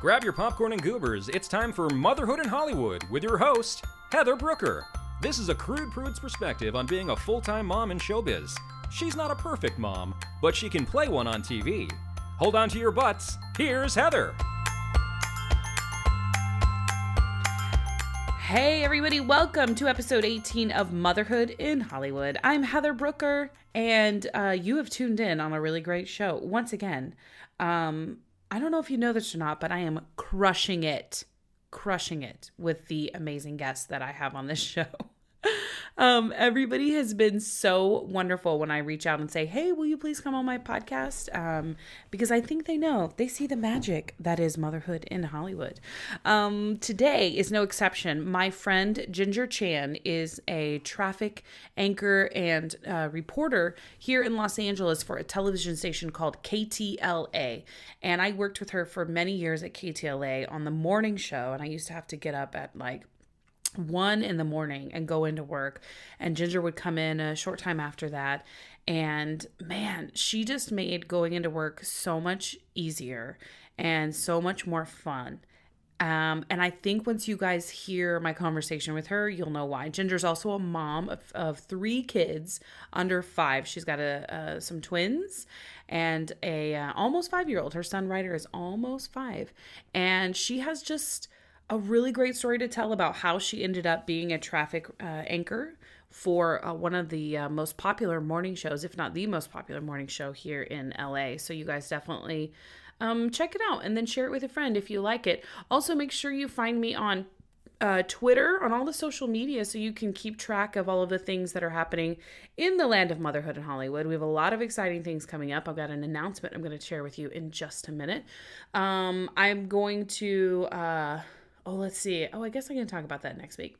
Grab your popcorn and goobers. It's time for Motherhood in Hollywood with your host, Heather Brooker. This is a crude prude's perspective on being a full-time mom in showbiz. She's not a perfect mom, but she can play one on TV. Hold on to your butts. Here's Heather. Hey everybody, welcome to episode 18 of Motherhood in Hollywood. I'm Heather Brooker, and you have tuned in on a really great show. Once again, I don't know if you know this or not, but I am crushing it with the amazing guests that I have on this show. Everybody has been so wonderful when I reach out and say, hey, will you please come on my podcast? Because I think they see the magic that is motherhood in Hollywood. Today is no exception. My friend Ginger Chan is a traffic anchor and reporter here in Los Angeles for a television station called KTLA. And I worked with her for many years at KTLA on the morning show. And I used to have to get up at 1 a.m. and go into work, and Ginger would come in a short time after that, and man, she just made going into work so much easier and so much more fun. And I think once you guys hear my conversation with her, you'll know why. Ginger's also a mom of 3 kids under 5. She's got some twins and a almost 5-year-old. Her son Ryder is almost 5, and she has just a really great story to tell about how she ended up being a traffic anchor for one of the most popular morning shows, if not the most popular morning show here in LA. So you guys definitely check it out and then share it with a friend if you like it. Also, make sure you find me on Twitter, on all the social media, so you can keep track of all of the things that are happening in the land of motherhood in Hollywood. We have a lot of exciting things coming up. I've got an announcement I'm going to share with you in just a minute. I'm going to... let's see. I guess I can talk about that next week.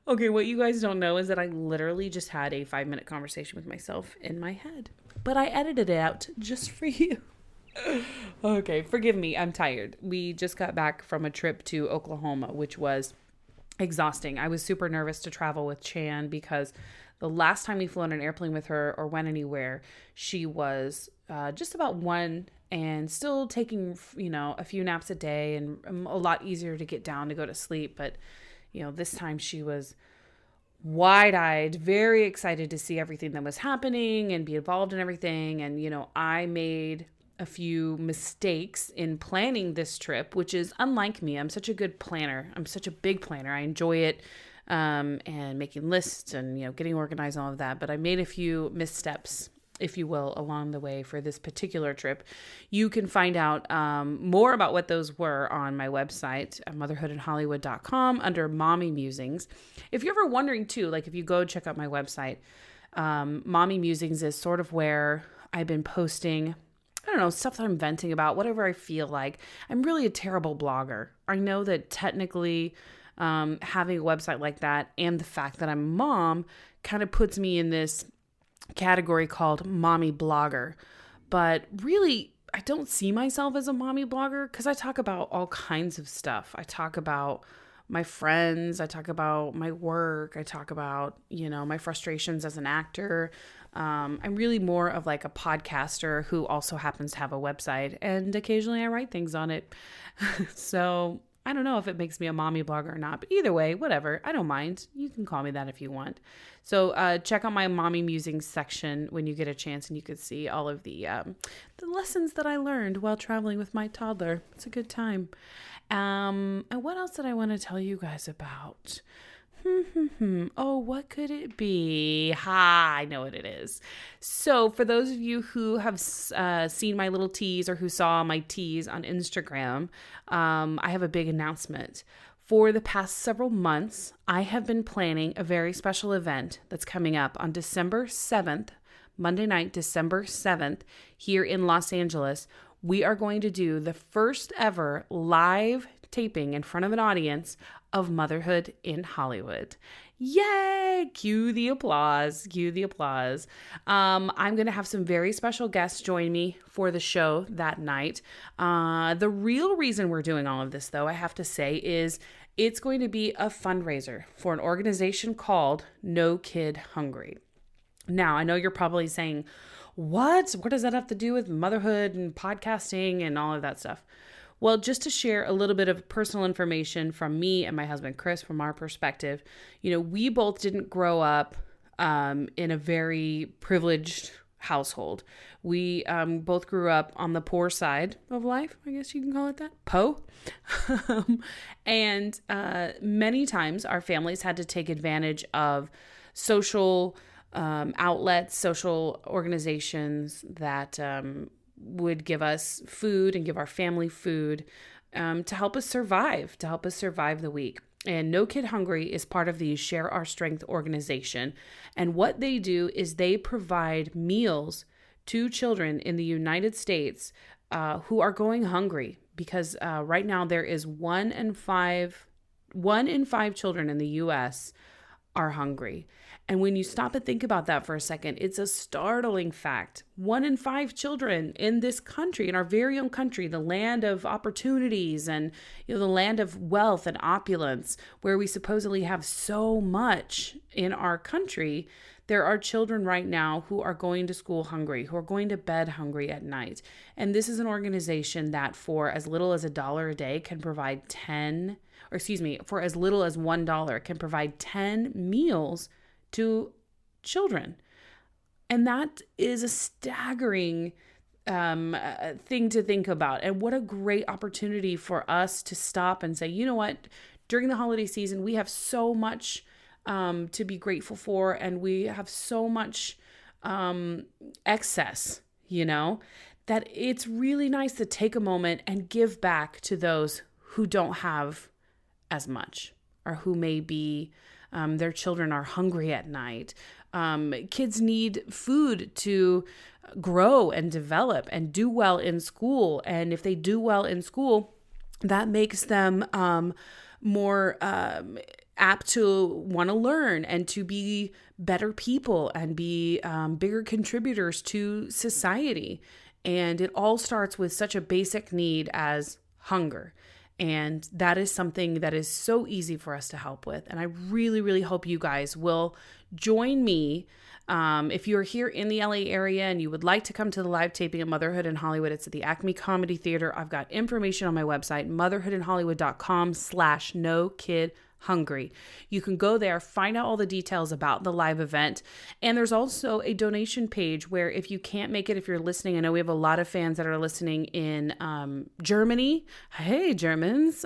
Okay, what you guys don't know is that I literally just had a 5-minute conversation with myself in my head, but I edited it out just for you. Okay, forgive me. I'm tired. We just got back from a trip to Oklahoma, which was exhausting. I was super nervous to travel with Chan because the last time we flew on an airplane with her or went anywhere, she was just about 1 and still taking, a few naps a day and a lot easier to get down to go to sleep. But, this time she was wide-eyed, very excited to see everything that was happening and be involved in everything. And, I made a few mistakes in planning this trip, which is unlike me. I'm such a good planner. I'm such a big planner. I enjoy it. And making lists and, getting organized and all of that. But I made a few missteps, if you will, along the way for this particular trip. You can find out more about what those were on my website, motherhoodinhollywood.com, under Mommy Musings. If you're ever wondering too, if you go check out my website, Mommy Musings is sort of where I've been posting, stuff that I'm venting about, whatever I feel like. I'm really a terrible blogger. I know that technically having a website like that and the fact that I'm a mom kind of puts me in this category called mommy blogger. But really, I don't see myself as a mommy blogger because I talk about all kinds of stuff. I talk about my friends. I talk about my work. I talk about, my frustrations as an actor. I'm really more of a podcaster who also happens to have a website, and occasionally I write things on it. So I don't know if it makes me a mommy blogger or not, but either way, whatever. I don't mind. You can call me that if you want. So check out my Mommy Musings section when you get a chance, and you can see all of the lessons that I learned while traveling with my toddler. It's a good time. And what else did I want to tell you guys about? Oh, what could it be? I know what it is. So for those of you who have seen my little tease or who saw my tease on Instagram, I have a big announcement. For the past several months, I have been planning a very special event that's coming up on December 7th, Monday night, December 7th, here in Los Angeles. We are going to do the first ever live taping in front of an audience of Motherhood in Hollywood. Yay! Cue the applause. Cue the applause. I'm going to have some very special guests join me for the show that night. The real reason we're doing all of this, though, I have to say, is it's going to be a fundraiser for an organization called No Kid Hungry. Now, I know you're probably saying, What does that have to do with motherhood and podcasting and all of that stuff? Well, just to share a little bit of personal information from me and my husband, Chris, from our perspective, we both didn't grow up in a very privileged household. We both grew up on the poor side of life, I guess you can call it that, and many times our families had to take advantage of social outlets, social organizations that would give us food and give our family food to help us survive the week. And No Kid Hungry is part of the Share Our Strength organization. And what they do is they provide meals to children in the United States who are going hungry, because right now there is 1 in 5 children in the U.S. are hungry. And when you stop and think about that for a second, it's a startling fact. 1 in 5 children in this country, in our very own country, the land of opportunities and the land of wealth and opulence, where we supposedly have so much in our country, there are children right now who are going to school hungry, who are going to bed hungry at night. And this is an organization that for as little as $1 a day can provide for as little as $1 can provide 10 meals to children. And that is a staggering thing to think about. And what a great opportunity for us to stop and say, you know what, during the holiday season, we have so much to be grateful for, and we have so much excess, that it's really nice to take a moment and give back to those who don't have as much, or who may be their children are hungry at night. Kids need food to grow and develop and do well in school. And if they do well in school, that makes them more apt to want to learn and to be better people and be bigger contributors to society. And it all starts with such a basic need as hunger. And that is something that is so easy for us to help with. And I really, really hope you guys will join me. If you're here in the LA area and you would like to come to the live taping of Motherhood in Hollywood, it's at the Acme Comedy Theater. I've got information on my website, motherhoodinhollywood.com/NoKidHungry. You can go there, find out all the details about the live event. And there's also a donation page where if you can't make it, if you're listening, I know we have a lot of fans that are listening in Germany. Hey, Germans,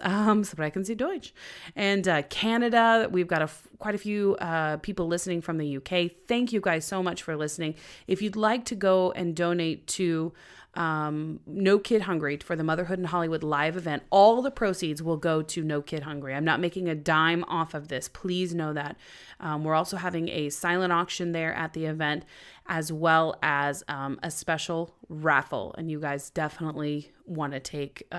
sprechen Sie Deutsch. And Canada, we've got quite a few people listening from the UK. Thank you guys so much for listening. If you'd like to go and donate to No Kid Hungry for the Motherhood in Hollywood live event, all the proceeds will go to No Kid Hungry. I'm not making a dime off of this. Please know that. We're also having a silent auction there at the event, as well as a special raffle, and you guys definitely want to take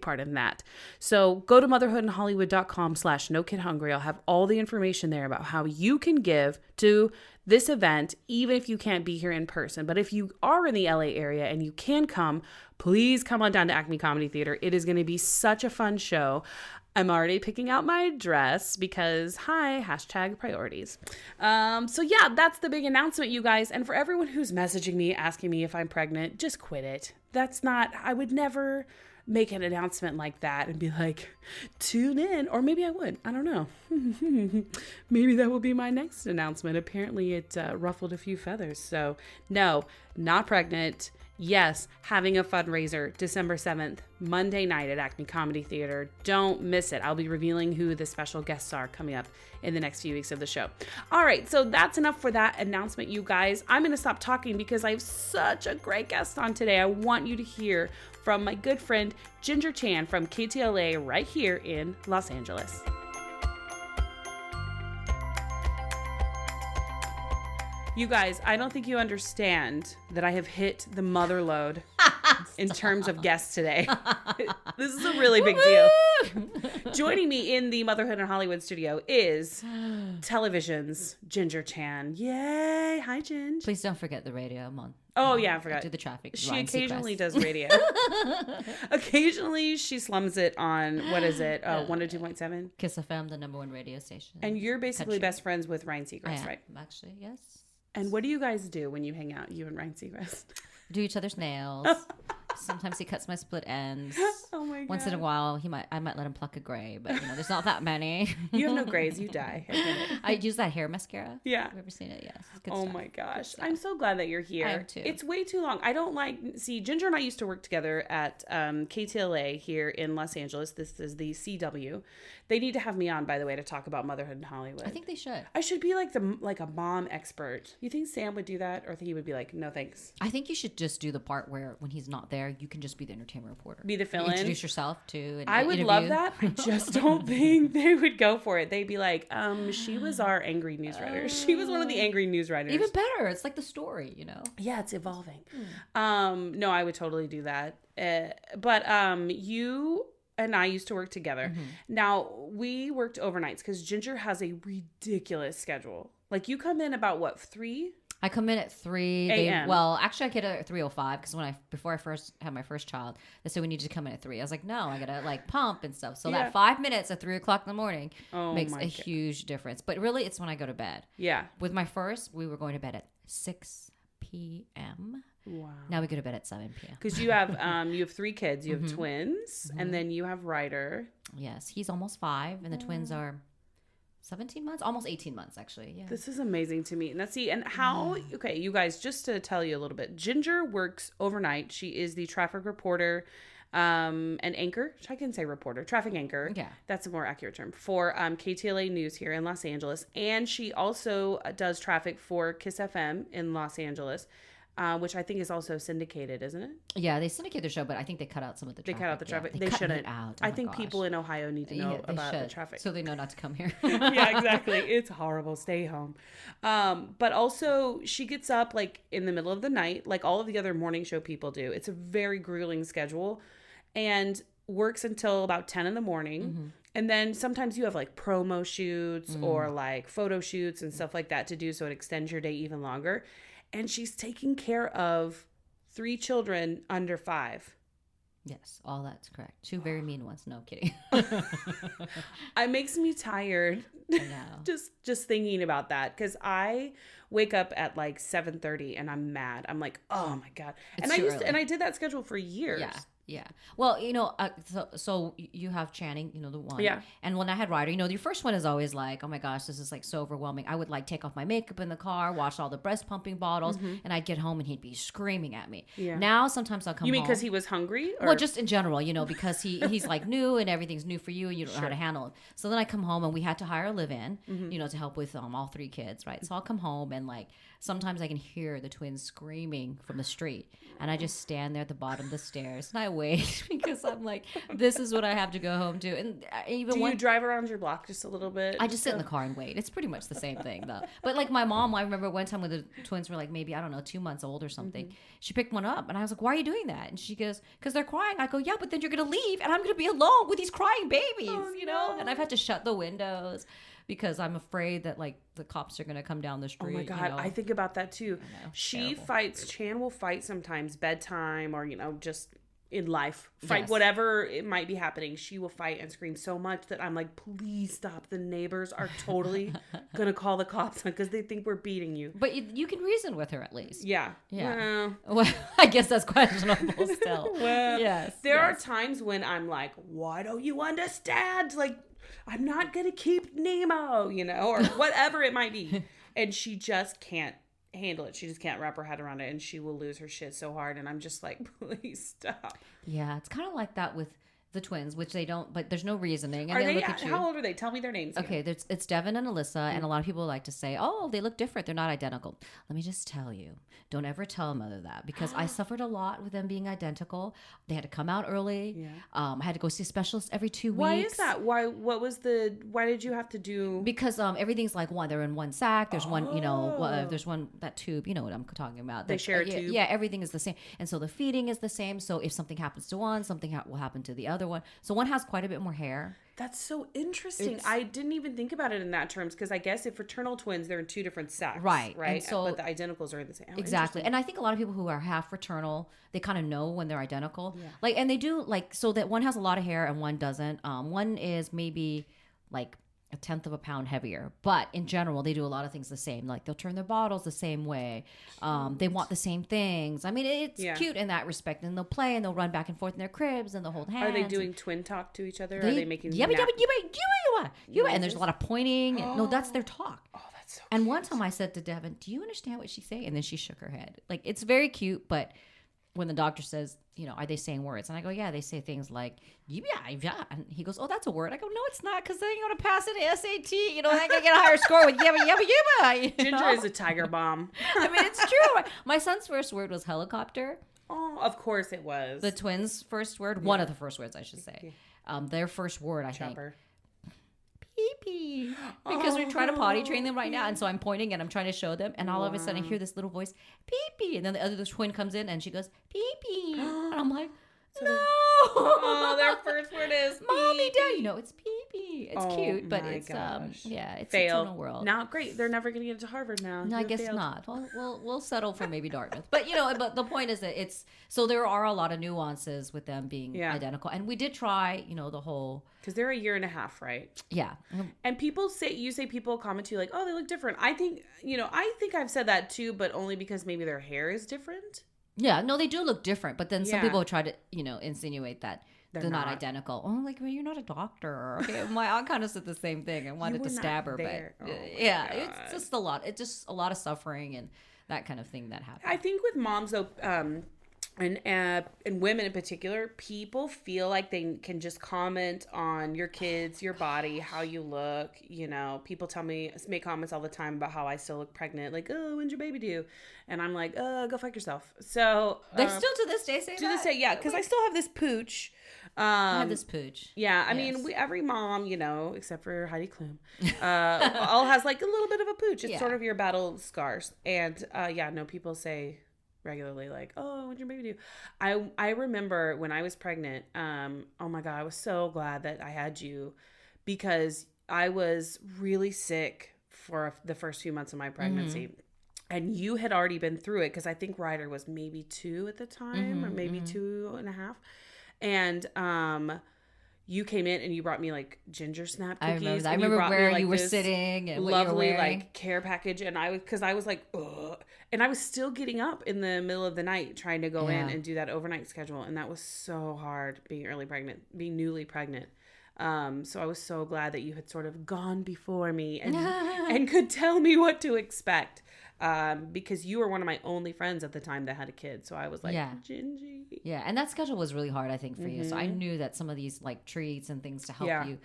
part in that. So go to motherhoodinhollywood.com/NoKidHungry. I'll have all the information there about how you can give to this event, even if you can't be here in person. But if you are in the LA area and you can come, please come on down to Acme Comedy Theater. It is going to be such a fun show. I'm already picking out my dress because, #priorities. So yeah, that's the big announcement, you guys. And for everyone who's messaging me, asking me if I'm pregnant, just quit it. I would never make an announcement like that and be like, tune in. Or maybe I would. I don't know. Maybe that will be my next announcement. Apparently it ruffled a few feathers. So no, not pregnant. Yes, having a fundraiser December 7th, Monday night at Acme Comedy Theater. Don't miss it. I'll be revealing who the special guests are coming up in the next few weeks of the show. All right, so that's enough for that announcement, you guys. I'm going to stop talking because I have such a great guest on today. I want you to hear from my good friend Ginger Chan from KTLA right here in Los Angeles. You guys, I don't think you understand that I have hit the mother load in terms of guests today. This is a really big deal. Joining me in the Motherhood in Hollywood studio is television's Ginger Chan. Yay! Hi, Ginger. Please don't forget the radio. I'm on. Oh, yeah, I forgot. Do the traffic. She occasionally does radio. Occasionally, she slums it on, 102.7? KIIS-FM, the #1 radio station. And you're basically best friends with Ryan Seacrest, right? Actually, yes. And what do you guys do when you hang out, you and Ryan Seacrest? Do each other's nails. Sometimes he cuts my split ends. Oh my god. Once in a while, I might let him pluck a gray, but there's not that many. You have no grays, you die. I use that hair mascara. Yeah. Have you ever seen it? Yes. Good Oh stuff. my gosh. I'm so glad that you're here. I am too. It's way too long. I don't see, Ginger and I used to work together at KTLA here in Los Angeles. This is the CW. They need to have me on, by the way, to talk about motherhood in Hollywood. I think they should. I should be like a mom expert. You think Sam would do that, or he would be like, no thanks? I think you should just do the part where when he's not there, you can just be the entertainment reporter. Be the fill-in. Introduce yourself to. I would love that. I just don't think they would go for it. They'd be like, she was our angry news writer. She was one of the angry news writers. Even better. It's like the story, Yeah, it's evolving. No, I would totally do that. But you and I used to work together. Mm-hmm. Now, we worked overnights because Ginger has a ridiculous schedule. Like, you come in about, what, 3? I come in at 3 a.m. Actually, I get at 3:05 because before I first had my first child, they said we need to come in at 3. I was like, no, I gotta pump and stuff. So that 5 minutes at 3:00 in the morning makes a huge difference. But really, it's when I go to bed. Yeah. With my first, we were going to bed at 6 p.m. Wow. Now we go to bed at 7 p.m. Because you have 3 kids. You have twins, and then you have Ryder. Yes, he's almost 5, and the twins are 17 months, almost 18 months, actually. Yeah. This is amazing to me. And how, okay, you guys, just to tell you a little bit, Ginger works overnight. She is the traffic reporter, an anchor. I can say reporter, traffic anchor. Yeah. That's a more accurate term for KTLA News here in Los Angeles. And she also does traffic for KIIS-FM in Los Angeles. Which I think is also syndicated, isn't it? Yeah, they syndicate their show, but I think they cut out some of the traffic. They cut out the traffic. Yeah, they cut shouldn't. it out. I think people in Ohio need to know about the traffic. So they know not to come here. Yeah, exactly. It's horrible. Stay home. But also, she gets up like in the middle of the night, like all of the other morning show people do. It's a very grueling schedule and works until about 10 in the morning. Mm-hmm. And then sometimes you have like promo shoots or like photo shoots and stuff like that to do. So it extends your day even longer. And she's taking care of 3 children under 5. Yes, all that's correct. 2 very mean ones. No kidding. It makes me tired. I know. just thinking about that, because I wake up at like 7:30 and I'm mad. I'm like, oh my god. It's I did that schedule for years. Yeah. Yeah. Well, so you have Channing, the one. Yeah. And when I had Ryder, your first one is always like, oh my gosh, this is like so overwhelming. I would like take off my makeup in the car, wash all the breast pumping bottles, and I'd get home and he'd be screaming at me. Yeah. Now, sometimes I'll come home. You mean because he was hungry? Or? Well, just in general, because he's like new and everything's new for you and you don't know how to handle it. So then I come home and we had to hire a live-in, to help with all 3 kids, right? So I'll come home and like, sometimes I can hear the twins screaming from the street and I just stand there at the bottom of the stairs and I wait because I'm like, this is what I have to go home to. And even you drive around your block just a little bit? I just sit in the car and wait. It's pretty much the same thing though. But like my mom, I remember one time when the twins were like maybe, I don't know, 2 months old or something. She picked one up and I was like, why are you doing that? And she goes, because they're crying. I go, yeah, but then you're going to leave and I'm going to be alone with these crying babies, no. And I've had to shut the windows because I'm afraid that like the cops are going to come down the street. Oh my God. I think about that too. She fights, Chan will fight sometimes bedtime or, just in life, fight Yes. whatever it might be happening. She will fight and scream so much that I'm like, please stop. The neighbors are totally going to call the cops because they think we're beating you. But you can reason with her at least. Yeah. Yeah. Well, I guess that's questionable still. Well, yes. There are times when I'm like, why don't you understand? Like, I'm not going to keep Nemo, or whatever it might be. And she just can't handle it. She just can't wrap her head around it and she will lose her shit so hard. And I'm just like, please stop. Yeah, it's kind of like that with the twins, which they don't, but there's no reasoning. And Are they they, look at you. how old are they? Tell me their names. Okay, it's Devin and Alyssa, and a lot of people like to say, oh, they look different. They're not identical. Let me just tell you, don't ever tell a mother that because I suffered a lot with them being identical. They had to come out early. Yeah. I had to go see a specialist every 2 weeks. Why is that? Why did you have to do? Because everything's like one. They're in one sack. There's one, there's one, that tube, you know what I'm talking about. They share a tube. Yeah, everything is the same. And so the feeding is the same. So if something happens to one, something will happen to the other one. So one has quite a bit more hair. That's so interesting. I didn't even think about it in that terms because I guess if fraternal twins, they're in 2 different sacks. Right. Right. And so, but the identicals are the same. Oh, exactly. And I think a lot of people who are half fraternal, they kind of know when they're identical. Yeah. Like, and they do like, so that one has a lot of hair and one doesn't. One is maybe like a tenth of a pound heavier. But in general, they do a lot of things the same. Like they'll turn their bottles the same way. They want the same things. I mean, it's cute in that respect. And they'll play and they'll run back and forth in their cribs and they'll hold hands. Are they doing twin talk to each other? Are they making and there's a lot of pointing. And, no, that's their talk. Oh, that's so cute. And one time I said to Devin, do you understand what she's saying? And then she shook her head. Like, it's very cute, but when the doctor says, are they saying words? And I go, yeah, they say things like, yeah. And he goes, oh, that's a word. I go, no, it's not, because they ain't going to pass an SAT. They're going to get a higher score with yabba. Ginger is a tiger bomb. I mean, it's true. My son's first word was helicopter. Oh, of course it was. The twins' first word, one of the first words, I should say. Their first word, I think. Pee-pee. Because we're trying to potty train them right now. And so I'm pointing and I'm trying to show them. And all of a sudden I hear this little voice, pee-pee. And then the other twin comes in and she goes, pee-pee. And I'm like, no. Oh, their first word is Mommy, Dad. It's pee-pee. It's cute, but it's, gosh. It's Fail. a total world. Not great. They're never going to get into Harvard now. No, I guess not. Well, we'll settle for maybe Dartmouth. But, but the point is that so there are a lot of nuances with them being identical. And we did try, the whole... Because they're a year and a half, right? Yeah. And people people comment to you like, oh, they look different. I think I've said that too, but only because maybe their hair is different. Yeah, no, they do look different. But then some people try to, insinuate that they're not identical. Oh, like, well, you're not a doctor. Okay, my aunt kind of said the same thing. I wanted to stab her, but it's just a lot. It's just a lot of suffering and that kind of thing that happens. I think with moms though, and women in particular, people feel like they can just comment on your kids, your body, how you look. People make comments all the time about how I still look pregnant. Like, oh, when's your baby due? And I'm like, go fuck yourself. So they still to this day say that? To this day, yeah, because I still have this pooch. I have this pooch. Yeah, I mean, every mom, except for Heidi Klum, all has like a little bit of a pooch. It's sort of your battle scars. And people say regularly like, oh, when's your baby due? I remember when I was pregnant, oh my God, I was so glad that I had you, because I was really sick for the first few months of my pregnancy. And you had already been through it, because I think Ryder was maybe 2 at the time, or maybe 2.5. And you came in and you brought me like ginger snap cookies. I remember where you were sitting and lovely, what you were wearing. Like care package. And I was like, ugh. And I was still getting up in the middle of the night trying to go in and do that overnight schedule. And that was so hard being newly pregnant. So I was so glad that you had sort of gone before me and could tell me what to expect. Because you were one of my only friends at the time that had a kid. So I was like, Gingy. Yeah. And that schedule was really hard, I think, for you. So I knew that some of these like treats and things to help you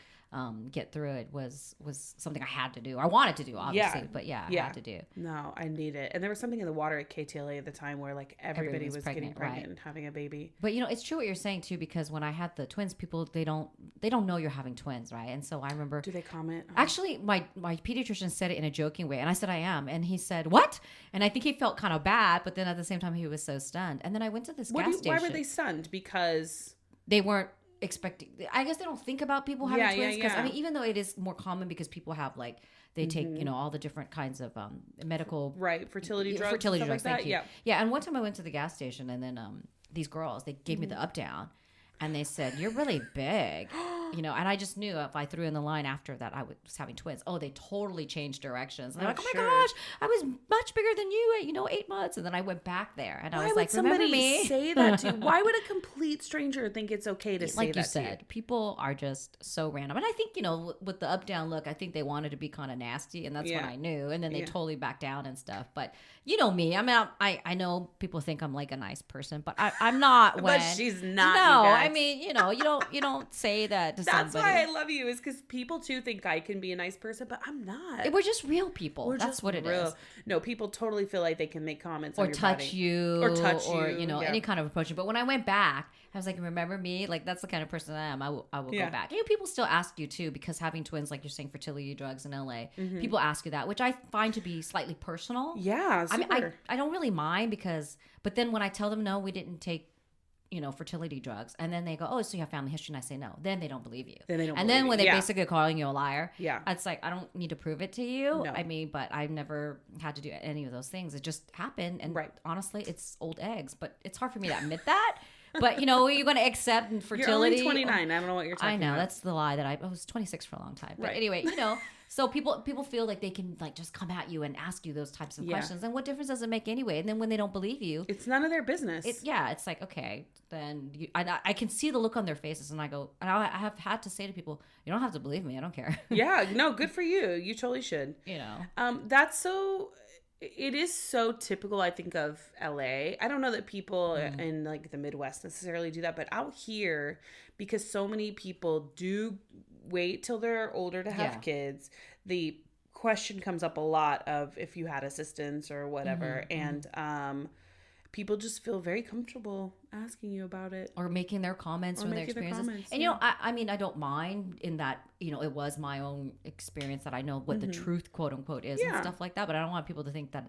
get through it was something I had to do. I wanted to do, obviously, but I had to do. No, I need it. And there was something in the water at KTLA at the time where like everybody was getting pregnant and having a baby. But it's true what you're saying too, because when I had the twins, people they don't know you're having twins, right? And so I remember. Do they comment? Actually, my pediatrician said it in a joking way, and I said I am, and he said what? And I think he felt kind of bad, but then at the same time he was so stunned. And then I went to this gas station. Why were they stunned? Because they weren't expecting. I guess they don't think about people having twins, because I mean, even though it is more common because people have like they take all the different kinds of medical fertility drugs, like that. Yeah. And one time I went to the gas station, and then these girls, they gave me the up down, and they said, "You're really big." And I just knew if I threw in the line after that I was having twins. Oh, they totally changed directions. And they're like, oh my gosh, I was much bigger than you at 8 months. And then I went back there and I was like, remember me? Say that to you? Why would a complete stranger think it's okay to say that to you? Like you said, people are just so random. And I think, with the up down look, I think they wanted to be kind of nasty, and that's when I knew. And then they totally backed down and stuff. But you know me. I mean, I know people think I'm like a nice person, but I'm not. But she's not. No, I mean, you don't say that to That's somebody. why I love you, is because people too think I can be a nice person, but I'm not. We're just real people. That's what it is. No, people totally feel like they can make comments or on your touch body. you or any kind of approach. But when I went back, I was like, remember me? Like, that's the kind of person I am. I will go back. People still ask you too, because having twins, like you're saying, fertility drugs in LA, people ask you that, which I find to be slightly personal. Yeah, super. I mean, I don't really mind but then when I tell them no, we didn't take fertility drugs, and then they go, oh, so you have family history, and I say no, then they don't believe you. Then when they basically calling you a liar, it's like, I don't need to prove it to you. No. I mean, but I've never had to do any of those things. It just happened, and honestly, it's old eggs, but it's hard for me to admit that. But you know, you're going to accept fertility. You're only 29. I don't know what you're talking about. I know that's the lie that I was 26 for a long time. But Right. anyway, you know, so people feel like they can like just come at you and ask you those types of questions. And what difference does it make anyway? And then when they don't believe you, it's none of their business. it's like, okay, then I can see the look on their faces, and I go, and I have had to say to people, you don't have to believe me. I don't care. Yeah, no, good for you. You totally should. You know, That's so. It is so typical, I think, of LA. I don't know that people in like the Midwest necessarily do that, but out here, because so many people do wait till they're older to have kids, the question comes up a lot of if you had assistance or whatever, and people just feel very comfortable asking you about it. or making their comments Or from their making their experiences. comments, And you know, I mean, I don't mind in that, you know, it was my own experience that I know what the truth, quote unquote, is and stuff like that. But I don't want people to think that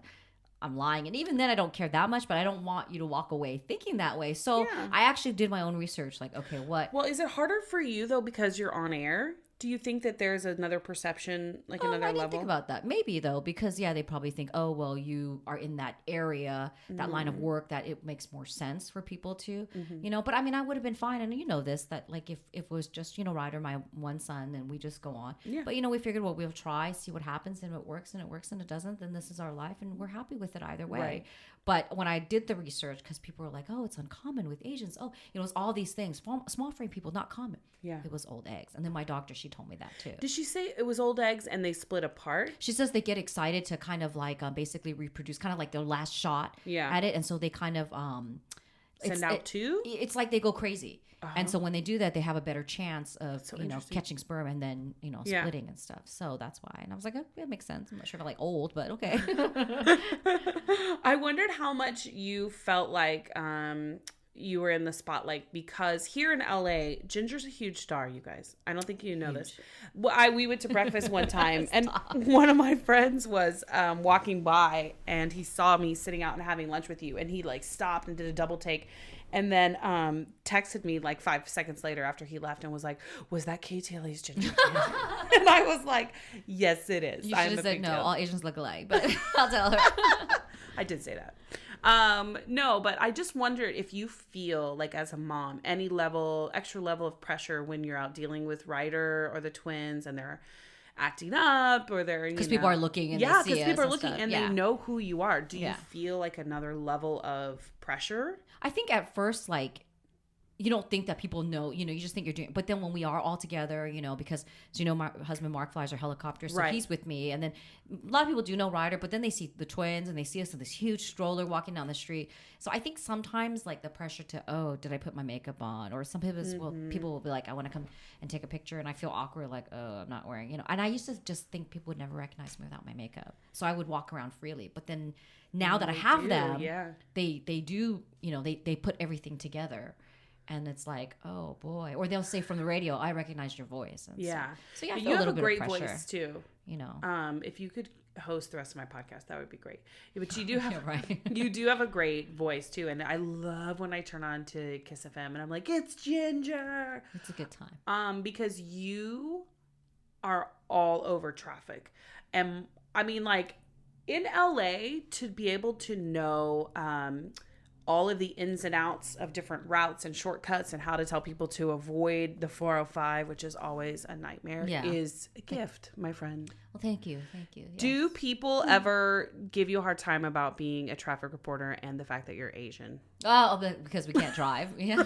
I'm lying. And even then, I don't care that much, but I don't want you to walk away thinking that way. So I actually did my own research. Like, okay, what? Well, is it harder for you though because you're on air? Do you think that there's another perception, like another I didn't level? think about that. Maybe though, because they probably think, oh, well, you are in that area, that line of work, that it makes more sense for people to, you know. But I mean, I would have been fine, and you know this, that like if it was just, you know, Ryder, my one son, then we just go on. Yeah. But you know, we figured, well, we'll try, see what happens, and if it works and it doesn't, then this is our life, and we're happy with it either way. Right. But when I did the research, because people were like, oh, it's uncommon with Asians. Oh, you know, it's all these things. Small frame people, not common. Yeah. It was old eggs. And then my doctor, she told me that too. Did she say it was old eggs and they split apart? She says they get excited to kind of like basically reproduce, kind of like their last shot at it. And so they kind of Send out two? It's like they go crazy. And so when they do that, they have a better chance of, So you know, catching sperm and then, you know, splitting and stuff. So that's why. And I was like, oh, it makes sense. I'm not sure if I'm like old, but okay. I wondered how much you felt like you were in the spotlight, because here in LA, Ginger's a huge star, you guys. I don't think you know this. Well, we went to breakfast one time, and one of my friends was walking by, and he saw me sitting out and having lunch with you, and he like stopped and did a double take, and then texted me like 5 seconds later after he left and was like, was that KTLA's Ginger? And I was like, yes, it is. You should have said, no, deal. all Asians look alike, but I'll tell her. I did say that. No, but I just wondered if you feel like as a mom, any extra level of pressure when you're out dealing with Ryder or the twins and they're acting up, or they're, because people are looking and yeah, they see because people are looking stuff. and they know who you are. Do you Yeah. feel like another level of pressure? I think at first, like, you don't think that people know, you know, you just think you're doing, but then when we are all together, you know, because, as you know, my husband Mark flies our helicopter, so he's with me. And then a lot of people do know Ryder, but then they see the twins and they see us in this huge stroller walking down the street. So I think sometimes like the pressure to, oh, did I put my makeup on? Or some people, people will be like, I want to come and take a picture, and I feel awkward, like, oh, I'm not wearing, you know. And I used to just think people would never recognize me without my makeup. So I would walk around freely. But then now that I have them, they do, you know, they put everything together. And it's like, oh boy, or they'll say from the radio, I recognize your voice. And so yeah, I feel you a have little a bit great of pressure, voice too. you know. If you could host the rest of my podcast, that would be great. Yeah, but you do have right. you do have a great voice too, and I love when I turn on to KIIS-FM and I'm like, it's Ginger. It's a good time. Because you are all over traffic, and I mean, like in LA, to be able to know all of the ins and outs of different routes and shortcuts and how to tell people to avoid the 405, which is always a nightmare, is a gift, my friend. Well, thank you. Yes. Do people ever give you a hard time about being a traffic reporter and the fact that you're Asian? Oh, because we can't drive. Yeah.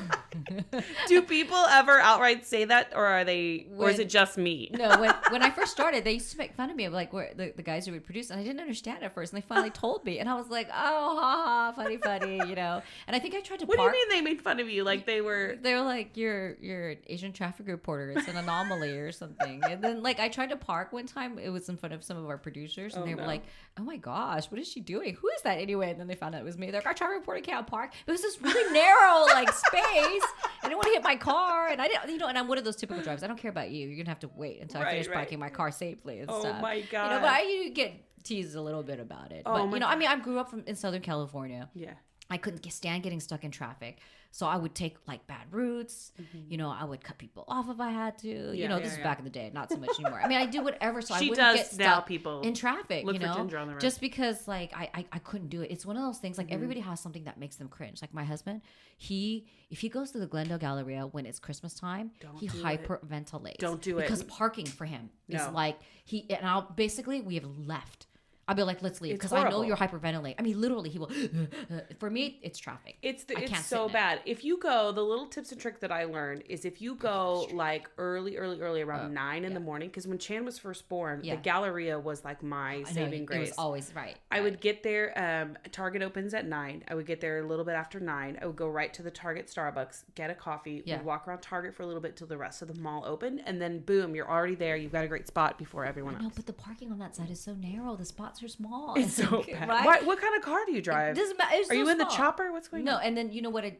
Do people ever outright say that, or are they, or is it just me? No, when I first started, they used to make fun of me of like the guys who would produce, and I didn't understand at first, and they finally told me, and I was like, oh, ha ha, funny, you know. And I think I tried to. What do you mean they made fun of you? Like they were like, you're an Asian traffic reporter. It's an anomaly or something. And then like I tried to park one time. It was in front of some of our producers, and they were like, oh my gosh, what is she doing? Who is that anyway? And then they found out it was me. They're like, our traffic reporter can't park. It was this really narrow like space. I didn't want to hit my car, and I didn't, you know. And I'm one of those typical drivers. I don't care about you. You're gonna have to wait until I finish parking my car safely and stuff. Oh my god! You know, but I get teased a little bit about it. But you know, I mean, I grew up in Southern California. Yeah. I couldn't stand getting stuck in traffic. So I would take like bad routes. You know, I would cut people off if I had to. You know, this is back in the day, not so much anymore. I mean, I do whatever so I wouldn't get stuck people in traffic, look you for know, ginger on the road. just because like I couldn't do it. It's one of those things like everybody has something that makes them cringe. Like my husband, if he goes to the Glendale Galleria when it's Christmas time, he hyperventilates. Don't do it. Because parking for him is like we have left. I'll be like, let's leave because I know you're hyperventilating. I mean, literally, he will. For me, it's traffic. It's so bad. If you go, the little tips and trick that I learned is if you go like early around 9 in the morning, because when Chan was first born, the Galleria was like my saving grace. It was always right. I would get there. Target opens at 9. I would get there a little bit after 9. I would go right to the Target Starbucks, get a coffee. We'd walk around Target for a little bit till the rest of the mall opened, and then boom, you're already there. You've got a great spot before everyone else. No, but the parking on that side is so narrow. The spots are small. It's so bad. Right? What kind of car do you drive? It doesn't matter. Are you in the chopper? What's going on? No, and then you know what I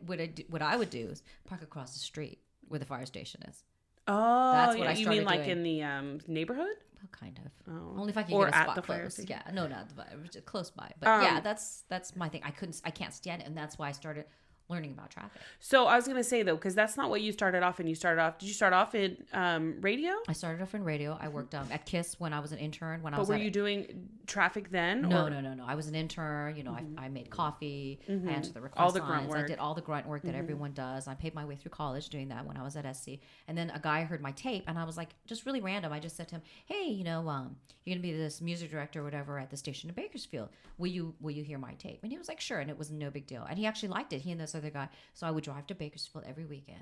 would do is park across the street where the fire station is. Oh, that's what I started you mean like doing. in the neighborhood? Well, kind of. Oh. Only if I can or get a at spot the fire close. station. Yeah, no, not the fire, just close by. But yeah, that's my thing. I can't stand it, and that's why I started learning about traffic. So I was gonna say though, because that's not what you started off in. Did you start off in radio? I started off in radio. I worked at KIIS when I was an intern. But were you doing traffic then? No. I was an intern. You know, I made coffee. I answered the request all the grunt work. I did all the grunt work that everyone does. I paid my way through college doing that when I was at SC. And then a guy heard my tape, and I was like, just really random. I just said to him, "Hey, you know, you're gonna be this music director or whatever at the station in Bakersfield. Will you hear my tape?" And he was like, "Sure." And it was no big deal. And he actually liked it. He and this other guy. So I would drive to Bakersfield every weekend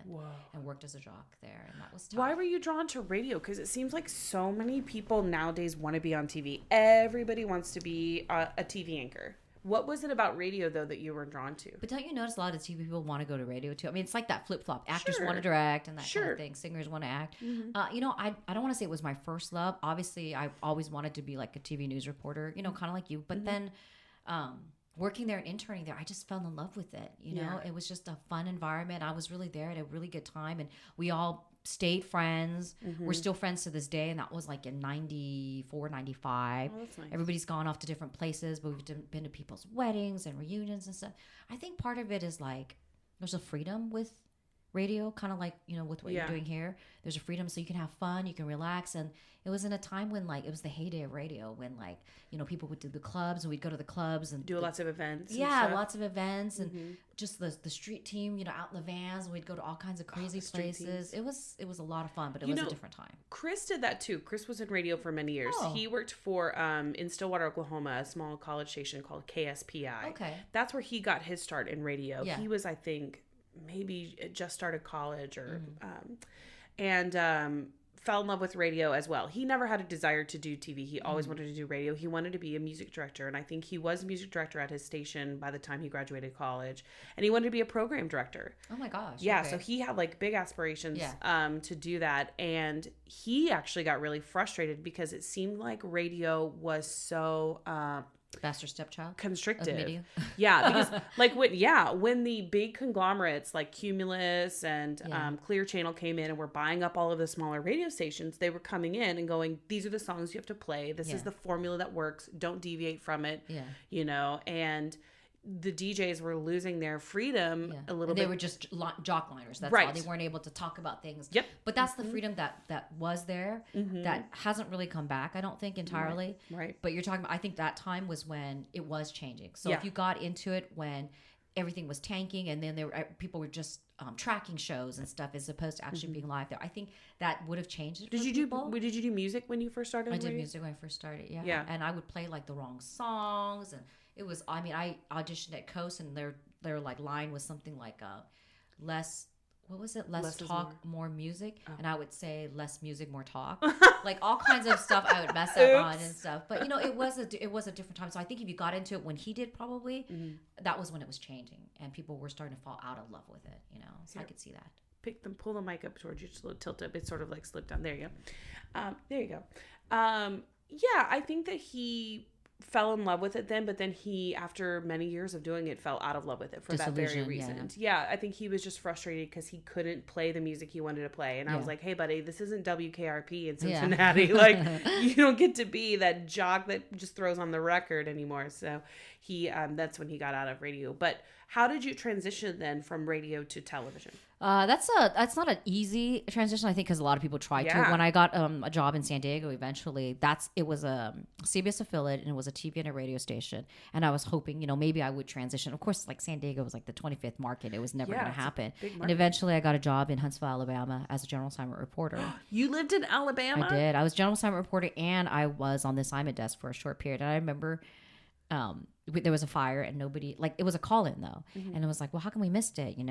and worked as a jock there, and that was tough. Why were you drawn to radio? Because it seems like so many people nowadays want to be on TV. Everybody wants to be a TV anchor. What was it about radio though that you were drawn to? But don't you notice a lot of TV people want to go to radio too? I mean, it's like that flip flop. Actors want to direct and that kind of thing. Singers want to act. You know, I don't want to say it was my first love. Obviously, I always wanted to be like a TV news reporter. You know, kind of like you. But then. Working there and interning there, I just fell in love with it. You know, it was just a fun environment. I was really there at a really good time, and we all stayed friends. We're still friends to this day, and that was like in 94, 95. Oh, that's nice. Everybody's gone off to different places, but we've been to people's weddings and reunions and stuff. I think part of it is like there's a freedom with radio, kind of like, you know, with what you're doing here. There's a freedom so you can have fun, you can relax. And it was in a time when like it was the heyday of radio, when like, you know, people would do the clubs and we'd go to the clubs and do lots of events. Lots of events and just the street team, you know, out in the vans, and we'd go to all kinds of crazy places. It was a lot of fun, but it was a different time. Chris did that too. Chris was in radio for many years. He worked for in Stillwater, Oklahoma, a small college station called KSPI. Okay. That's where he got his start in radio. Yeah. He was, I think, maybe just started college or fell in love with radio as well. He never had a desire to do TV. He always wanted to do radio. He wanted to be a music director, and I think he was a music director at his station by the time he graduated college, and he wanted to be a program director. Oh my gosh. Yeah, okay. so he had like big aspirations to do that, and he actually got really frustrated because it seemed like radio was so Bastard stepchild constrictive. Yeah, because like when the big conglomerates like Cumulus and Clear Channel came in and were buying up all of the smaller radio stations, they were coming in and going, these are the songs you have to play, this is the formula that works, don't deviate from it. You know, and the DJs were losing their freedom a little bit. They were just jock liners. That's all. They weren't able to talk about things. But that's the freedom that was there that hasn't really come back, I don't think, entirely. Right. But you're talking about, I think that time was when it was changing. So if you got into it when everything was tanking and then people were just tracking shows and stuff as opposed to actually being live there, I think that would have changed it. Did you do music when you first started? I did music when I first started. Yeah. And I would play like the wrong songs, and it was, I mean, I auditioned at KIIS and their like line was something like less talk, more music. And I would say less music, more talk. Like all kinds of stuff I would mess up on and stuff. But you know, it was a different time. So I think if you got into it when he did, probably that was when it was changing and people were starting to fall out of love with it, you know. So I could see that. Pull the mic up towards you, just a little tilt up. It's sort of like slipped down. There you go. There you go. Yeah, I think that he fell in love with it then, but then he, after many years of doing it, fell out of love with it for that very reason. Yeah, I think he was just frustrated because he couldn't play the music he wanted to play. And I was like, hey, buddy, this isn't WKRP in Cincinnati. Like, you don't get to be that jock that just throws on the record anymore. So he, that's when he got out of radio. But how did you transition then from radio to television? That's not an easy transition, I think, because a lot of people try to. When I got a job in San Diego, eventually, it was a CBS affiliate, and it was a TV and a radio station. And I was hoping, maybe I would transition. Of course, like San Diego was like the 25th market. It was never going to happen. And eventually, I got a job in Huntsville, Alabama, as a general assignment reporter. You lived in Alabama? I did. I was general assignment reporter, and I was on the assignment desk for a short period. And I remember there was a fire, and nobody, like, it was a call-in though, and it was like, well, how come we missed it, and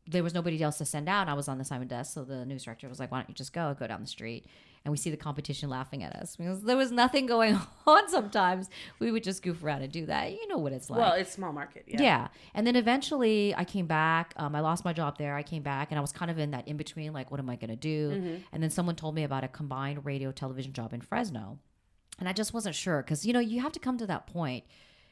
there was nobody else to send out, and I was on the assignment desk, so the news director was like, why don't you just go down the street? And we see the competition laughing at us because there was nothing going on. Sometimes we would just goof around and do that. You know what it's like. Well, it's small market. Yeah. And then eventually I came back. I lost my job there. I came back, and I was kind of in that in between, like, what am I going to do? And then someone told me about a combined radio television job in Fresno. And I just wasn't sure because, you have to come to that point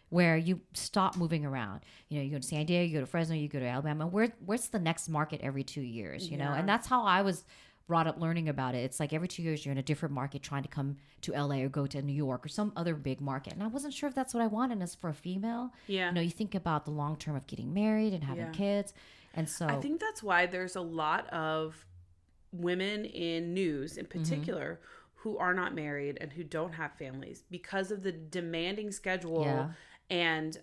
where you stop moving around. You go to San Diego, you go to Fresno, you go to Alabama. Where's the next market every 2 years, you know? And that's how I was brought up learning about it. It's like every 2 years you're in a different market trying to come to LA or go to New York or some other big market. And I wasn't sure if that's what I wanted as for a female. Yeah. You think about the long term of getting married and having kids. And so I think that's why there's a lot of women in news in particular who are not married and who don't have families because of the demanding schedule. Yeah. And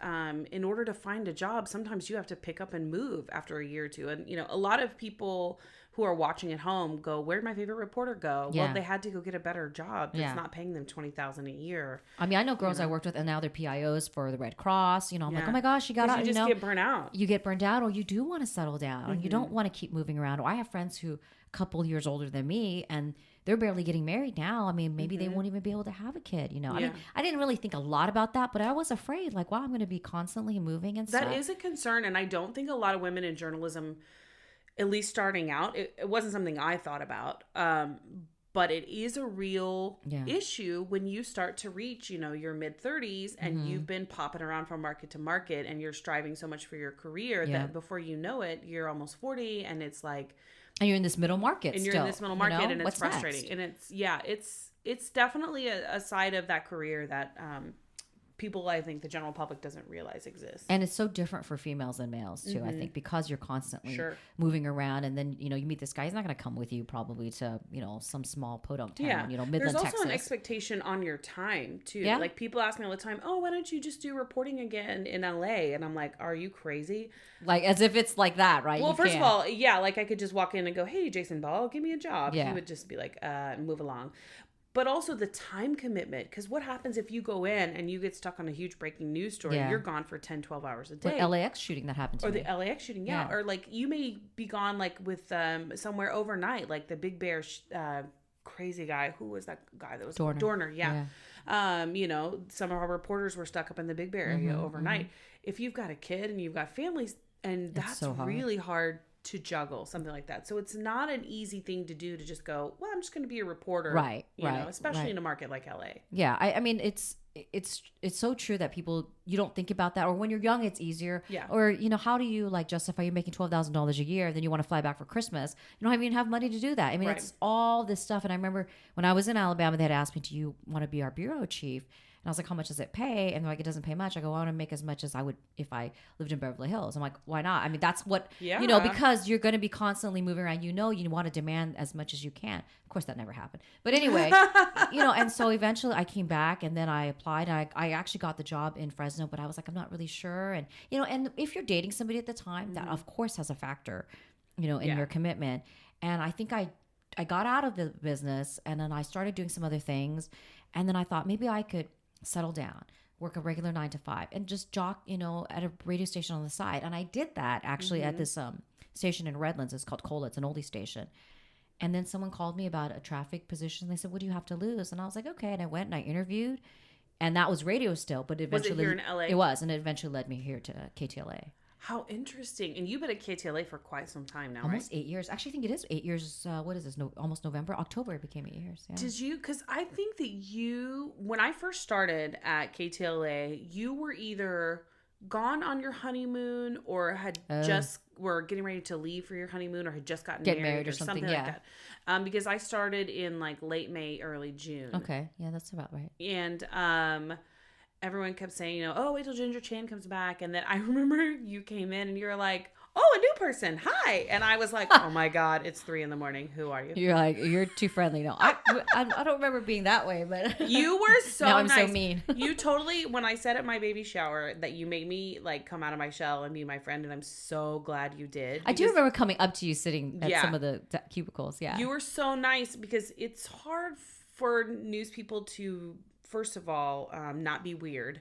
in order to find a job, sometimes you have to pick up and move after a year or two. And, a lot of people who are watching at home go, where'd my favorite reporter go? Yeah. Well, they had to go get a better job that's not paying them $20,000 a year. I mean, I know girls I worked with, and now they're PIOs for the Red Cross. I'm like, oh my gosh, you got out. You just get burnt out. You get burned out, or you do want to settle down. You don't want to keep moving around. Or I have friends who a couple years older than me, and they're barely getting married now. I mean, maybe they won't even be able to have a kid, I mean, I didn't really think a lot about that, but I was afraid, like, wow, I'm going to be constantly moving and stuff. That is a concern, and I don't think a lot of women in journalism, at least starting out, it wasn't something I thought about, but it is a real issue when you start to reach, your mid-30s and you've been popping around from market to market and you're striving so much for your career that before you know it, you're almost 40, and it's like... And you're in this middle market and still. You're in this middle market, and it's What's frustrating. next? And it's definitely a side of that career that people, I think, the general public doesn't realize exists. And it's so different for females than males too. I think because you're constantly moving around, and then you meet this guy. He's not going to come with you probably to some small podunk town. Midland, There's also Texas. an expectation on your time too. Yeah. Like people ask me all the time, "Oh, why don't you just do reporting again in LA?" And I'm like, "Are you crazy?" Like as if it's like that, right? Well, first of all, like I could just walk in and go, "Hey, Jason Ball, give me a job." He would just be like, "Move along." But also the time commitment, because what happens if you go in and you get stuck on a huge breaking news story? You're gone for 10, 12 hours a day. With LAX shooting that happened to me. Or the LAX shooting, Or like you may be gone like with somewhere overnight, like the Big Bear crazy guy. Who was that guy that was Dorner? Some of our reporters were stuck up in the Big Bear area overnight. If you've got a kid and you've got families, and that's so really hard to juggle something like that. So it's not an easy thing to do to just go, well, I'm just going to be a reporter. Right. Especially in a market like LA. Yeah. I mean, it's so true that you don't think about that. Or when you're young, it's easier. Yeah. Or, how do you justify you're making $12,000 a year, then you want to fly back for Christmas. You don't even have money to do that. I mean, it's all this stuff. And I remember when I was in Alabama, they had asked me, do you want to be our bureau chief? And I was like, how much does it pay? And they're like, it doesn't pay much. I go, I want to make as much as I would if I lived in Beverly Hills. I'm like, why not? I mean, that's what, because you're going to be constantly moving around. You want to demand as much as you can. Of course, that never happened. But anyway, and so eventually I came back and then I applied. I actually got the job in Fresno, but I was like, I'm not really sure. And, and if you're dating somebody at the time, that of course has a factor, in your commitment. And I think I got out of the business and then I started doing some other things. And then I thought maybe I could settle down, work a regular 9 to 5 and just jock, at a radio station on the side. And I did that actually at this station in Redlands. It's called KTLA. It's an oldie station. And then someone called me about a traffic position. They said, what do you have to lose? And I was like, okay. And I went and I interviewed, and that was radio still, but eventually was it here in LA? It was. And it eventually led me here to KTLA. How interesting. And you've been at KTLA for quite some time now, Almost right? 8 years. Actually, I think it is 8 years. What is this? No, almost November. October it became 8 years. Yeah. Did you, because I think that when I first started at KTLA, you were either gone on your honeymoon or had were getting ready to leave for your honeymoon or had just gotten married or something like that. Because I started in like late May, early June. Okay. Yeah, that's about right. And everyone kept saying, oh, wait till Ginger Chan comes back. And then I remember you came in and you were like, oh, a new person. Hi. And I was like, oh my God, it's 3 a.m. Who are you? You're like, you're too friendly. No, I don't remember being that way, but you were so now I'm nice. so mean. You totally, when I said at my baby shower that you made me like come out of my shell and be my friend, and I'm so glad you did. I do remember coming up to you sitting at some of the cubicles. Yeah. You were so nice because it's hard for news people to, first of all, not be weird.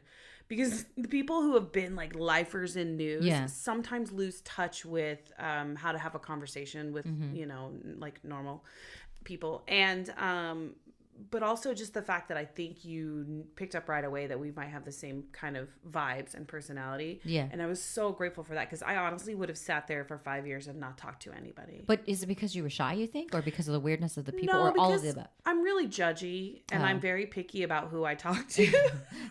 Because the people who have been like lifers in news sometimes lose touch with how to have a conversation with, like normal people. And, but also just the fact that I think you picked up right away that we might have the same kind of vibes and personality. Yeah. And I was so grateful for that because I honestly would have sat there for 5 years and not talked to anybody. But is it because you were shy, you think? Or because of the weirdness of the people? No, or all of the above? I'm really judgy and I'm very picky about who I talk to.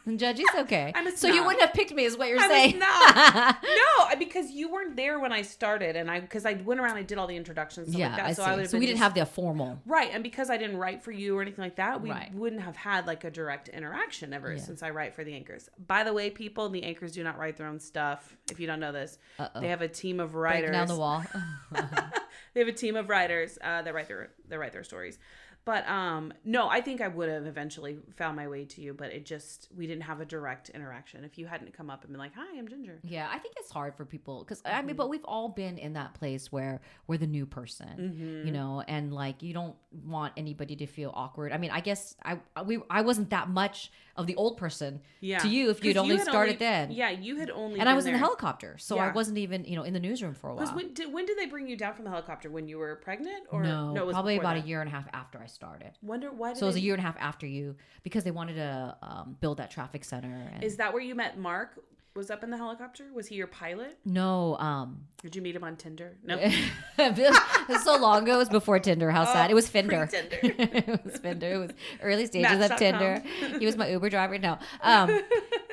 Judgy's okay. I'm a so snob. you wouldn't have picked me is what you're I'm saying. A snob. No, because you weren't there when I started and because I went around and I did all the introductions and stuff like that. I see. So we didn't have the formal. Right. And because I didn't write for you or anything like that, we wouldn't have had like a direct interaction ever since I write for the anchors. By the way, people, the anchors do not write their own stuff. If you don't know this, they have a team of writers. Breaking down the wall. They have a team of writers that write their stories. But no, I think I would have eventually found my way to you, but we didn't have a direct interaction. If you hadn't come up and been like, hi, I'm Ginger. Yeah, I think it's hard for people because I mean, but we've all been in that place where we're the new person, and like you don't want anybody to feel awkward. I mean, I guess I wasn't that much of the old person to you if you'd only started then. Yeah, you had only. And I was in the helicopter, so I wasn't even in the newsroom for a while. When did they bring you down from the helicopter? When you were pregnant, or no? It was probably about that. a year and a half after I started. Wonder why? So it was a year and a half after you because they wanted to build that traffic center. Is that where you met Mark? Was up in the helicopter? Was he your pilot? No. Did you meet him on Tinder? No. It was so long ago. It was before Tinder. How sad. It was Finder. Pre-Tinder. It was Finder. It was early stages Match. of Tinder. He was my Uber driver. No.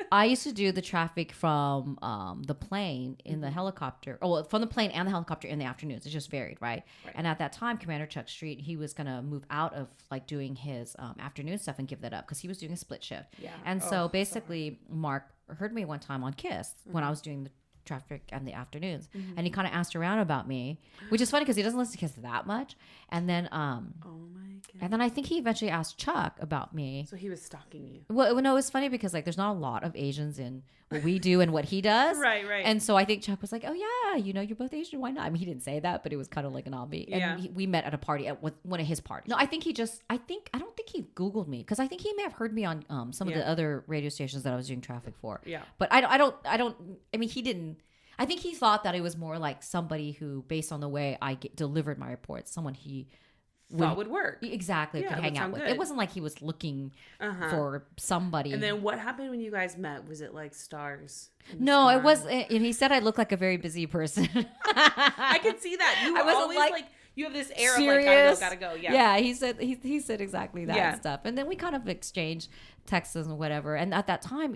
I used to do the traffic from the plane in the helicopter. Oh, well, from the plane and the helicopter in the afternoons. It just varied, right? And at that time, Commander Chuck Street, he was going to move out of like doing his afternoon stuff and give that up because he was doing a split shift. Yeah. And so basically, Mark heard me one time on KIIS when I was doing the traffic and the afternoons, and he kind of asked around about me, which is funny because he doesn't listen to KIIS that much. And then oh my God. And then I think he eventually asked Chuck about me. So he was stalking you. Well, no, it's funny because like there's not a lot of Asians in what we do and what he does. Right. And so I think Chuck was like, oh yeah, you're both Asian, why not? I mean, he didn't say that, but it was kind of like an obby. And we met at a party at one of his parties. No, I think I don't think he Googled me because I think he may have heard me on some of the other radio stations that I was doing traffic for. Yeah. But I mean, he didn't. I think he thought that it was more like somebody who, based on the way I delivered my reports, someone he thought would work. Exactly. Could hang out with. Good. It wasn't like he was looking for somebody. And then what happened when you guys met? Was it like stars? No, it was. And he said I looked like a very busy person. I could see that. You were always like you have this air serious, of like, gotta go. Yeah. Yeah, he said exactly that stuff. And then we kind of exchanged texts and whatever. And at that time,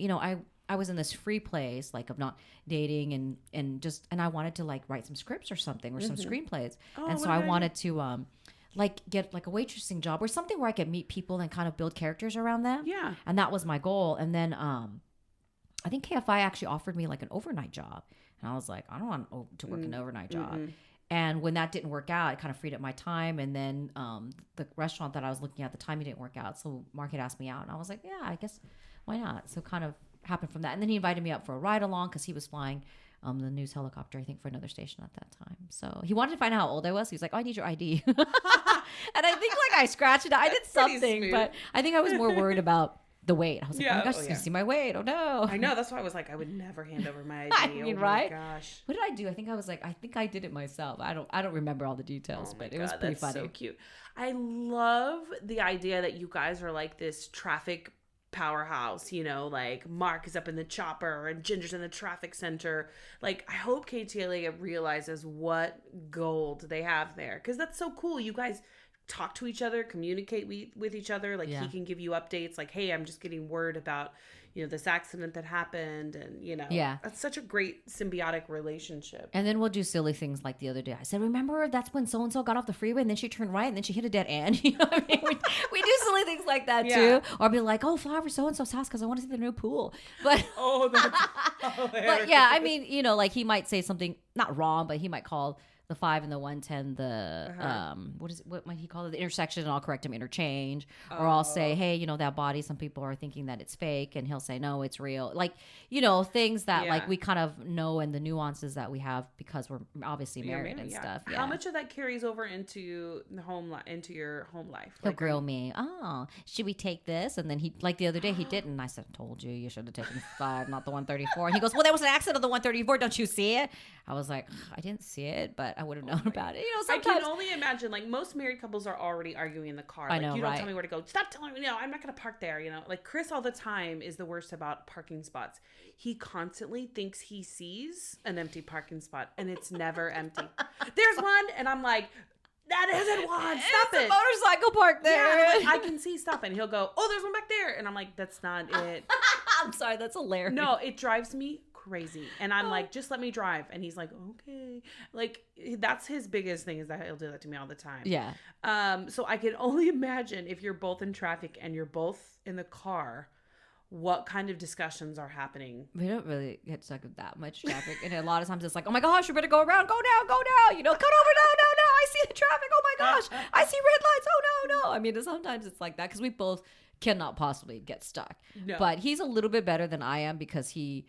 I was in this free place, like of not dating and I wanted to like write some scripts or something or some screenplays. And so I wanted to like get like a waitressing job or something where I could meet people and kind of build characters around them. Yeah. And that was my goal. And then I think KFI actually offered me like an overnight job. And I was like, I don't want to work an overnight job. And when that didn't work out, it kind of freed up my time. And then the restaurant that I was looking at the time, it didn't work out. So Mark had asked me out. And I was like, yeah, I guess why not? So kind of happened from that. And then he invited me up for a ride along because he was flying the news helicopter, I think, for another station at that time. So he wanted to find out how old I was. He was like, oh, I need your ID. And I think like I scratched it. I did something, but I think I was more worried about the weight. I was like, oh my gosh, he's going to see my weight. Oh no. I know. That's why I was like, I would never hand over my ID. I mean, right? Oh my gosh. What did I do? I think I did it myself. I don't remember all the details, but it was pretty funny. So cute. I love the idea that you guys are like this traffic powerhouse, you know, like Mark is up in the chopper and Ginger's in the traffic center. Like, I hope KTLA realizes what gold they have there, because that's so cool. You guys talk to each other, communicate with each other. Like, he can give you updates like, hey, I'm just getting word about, you know, this accident that happened, and, you know, that's such a great symbiotic relationship. And then we'll do silly things like the other day. I said, remember, that's when so-and-so got off the freeway and then she turned right and then she hit a dead end. You know what I mean? We do silly things like that too. Or I'll be like, oh, fly over so-and-so's house because I want to see the new pool. But, that's hilarious. But yeah, I mean, you know, like he might say something not wrong, but he might call the 5 and the 110 the what might he call it, the intersection, and I'll correct him interchange. Or I'll say, hey, you know, that body, some people are thinking that it's fake, and he'll say, no, it's real. Like, you know, things that like we kind of know, and the nuances that we have because we're obviously married and stuff. How much of that carries over into the into your home life? He'll grill me. Oh, should we take this? And then he, like the other day, he didn't. I said, I told you should have taken 5, not the 134. And he goes, well, there was an accident on the 134. Don't you see it? I was like, I didn't see it, but I would have known about it. You know, sometimes. I can only imagine, like, most married couples are already arguing in the car. Like, I know, you don't tell me where to go. Stop telling me, no, I'm not going to park there, you know. Like, Chris all the time is the worst about parking spots. He constantly thinks he sees an empty parking spot, and it's never empty. There's one, and I'm like, that isn't one. Stop it's it. A motorcycle park there. Yeah, like, I can see. Stop it. And he'll go, oh, there's one back there. And I'm like, that's not it. I'm sorry. That's hilarious. No, it drives me crazy. And I'm like, just let me drive. And he's like, okay. Like, that's his biggest thing, is that he'll do that to me all the time. Yeah. So I can only imagine if you're both in traffic and you're both in the car, what kind of discussions are happening. We don't really get stuck with that much traffic. And a lot of times it's like, oh my gosh, you better go around, go now, you know, cut over, no, I see the traffic, oh my gosh, I see red lights, oh no. I mean, sometimes it's like that because we both cannot possibly get stuck. No. But he's a little bit better than I am because he,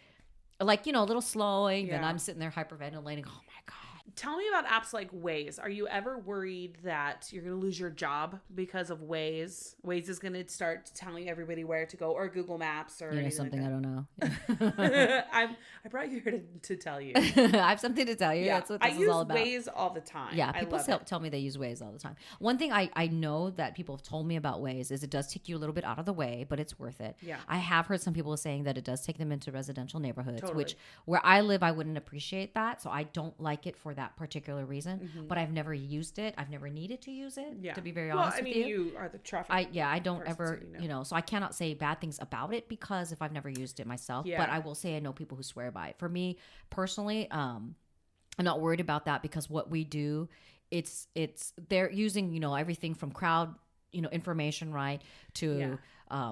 like, you know, a little slowing, then I'm sitting there hyperventilating, oh my God. Tell me about apps like Waze. Are you ever worried that you're going to lose your job because of Waze? Waze is going to start telling everybody where to go, or Google Maps, or anything something like I don't know. I brought you here to tell you. I have something to tell you. Yeah. That's what this is all about. I use Waze all the time. Yeah, people tell me they use Waze all the time. One thing I know that people have told me about Waze is it does take you a little bit out of the way, but it's worth it. Yeah. I have heard some people saying that it does take them into residential neighborhoods, which where I live, I wouldn't appreciate that. So I don't like it for that particular reason. But I've never used it. I've never needed to use it, to be very honest with you. You are the traffic. I don't ever, so you know, so I cannot say bad things about it because if I've never used it myself. But I will say I know people who swear by it. For me personally, I'm not worried about that because what we do, it's they're using, you know, everything from crowd, you know, information, right, to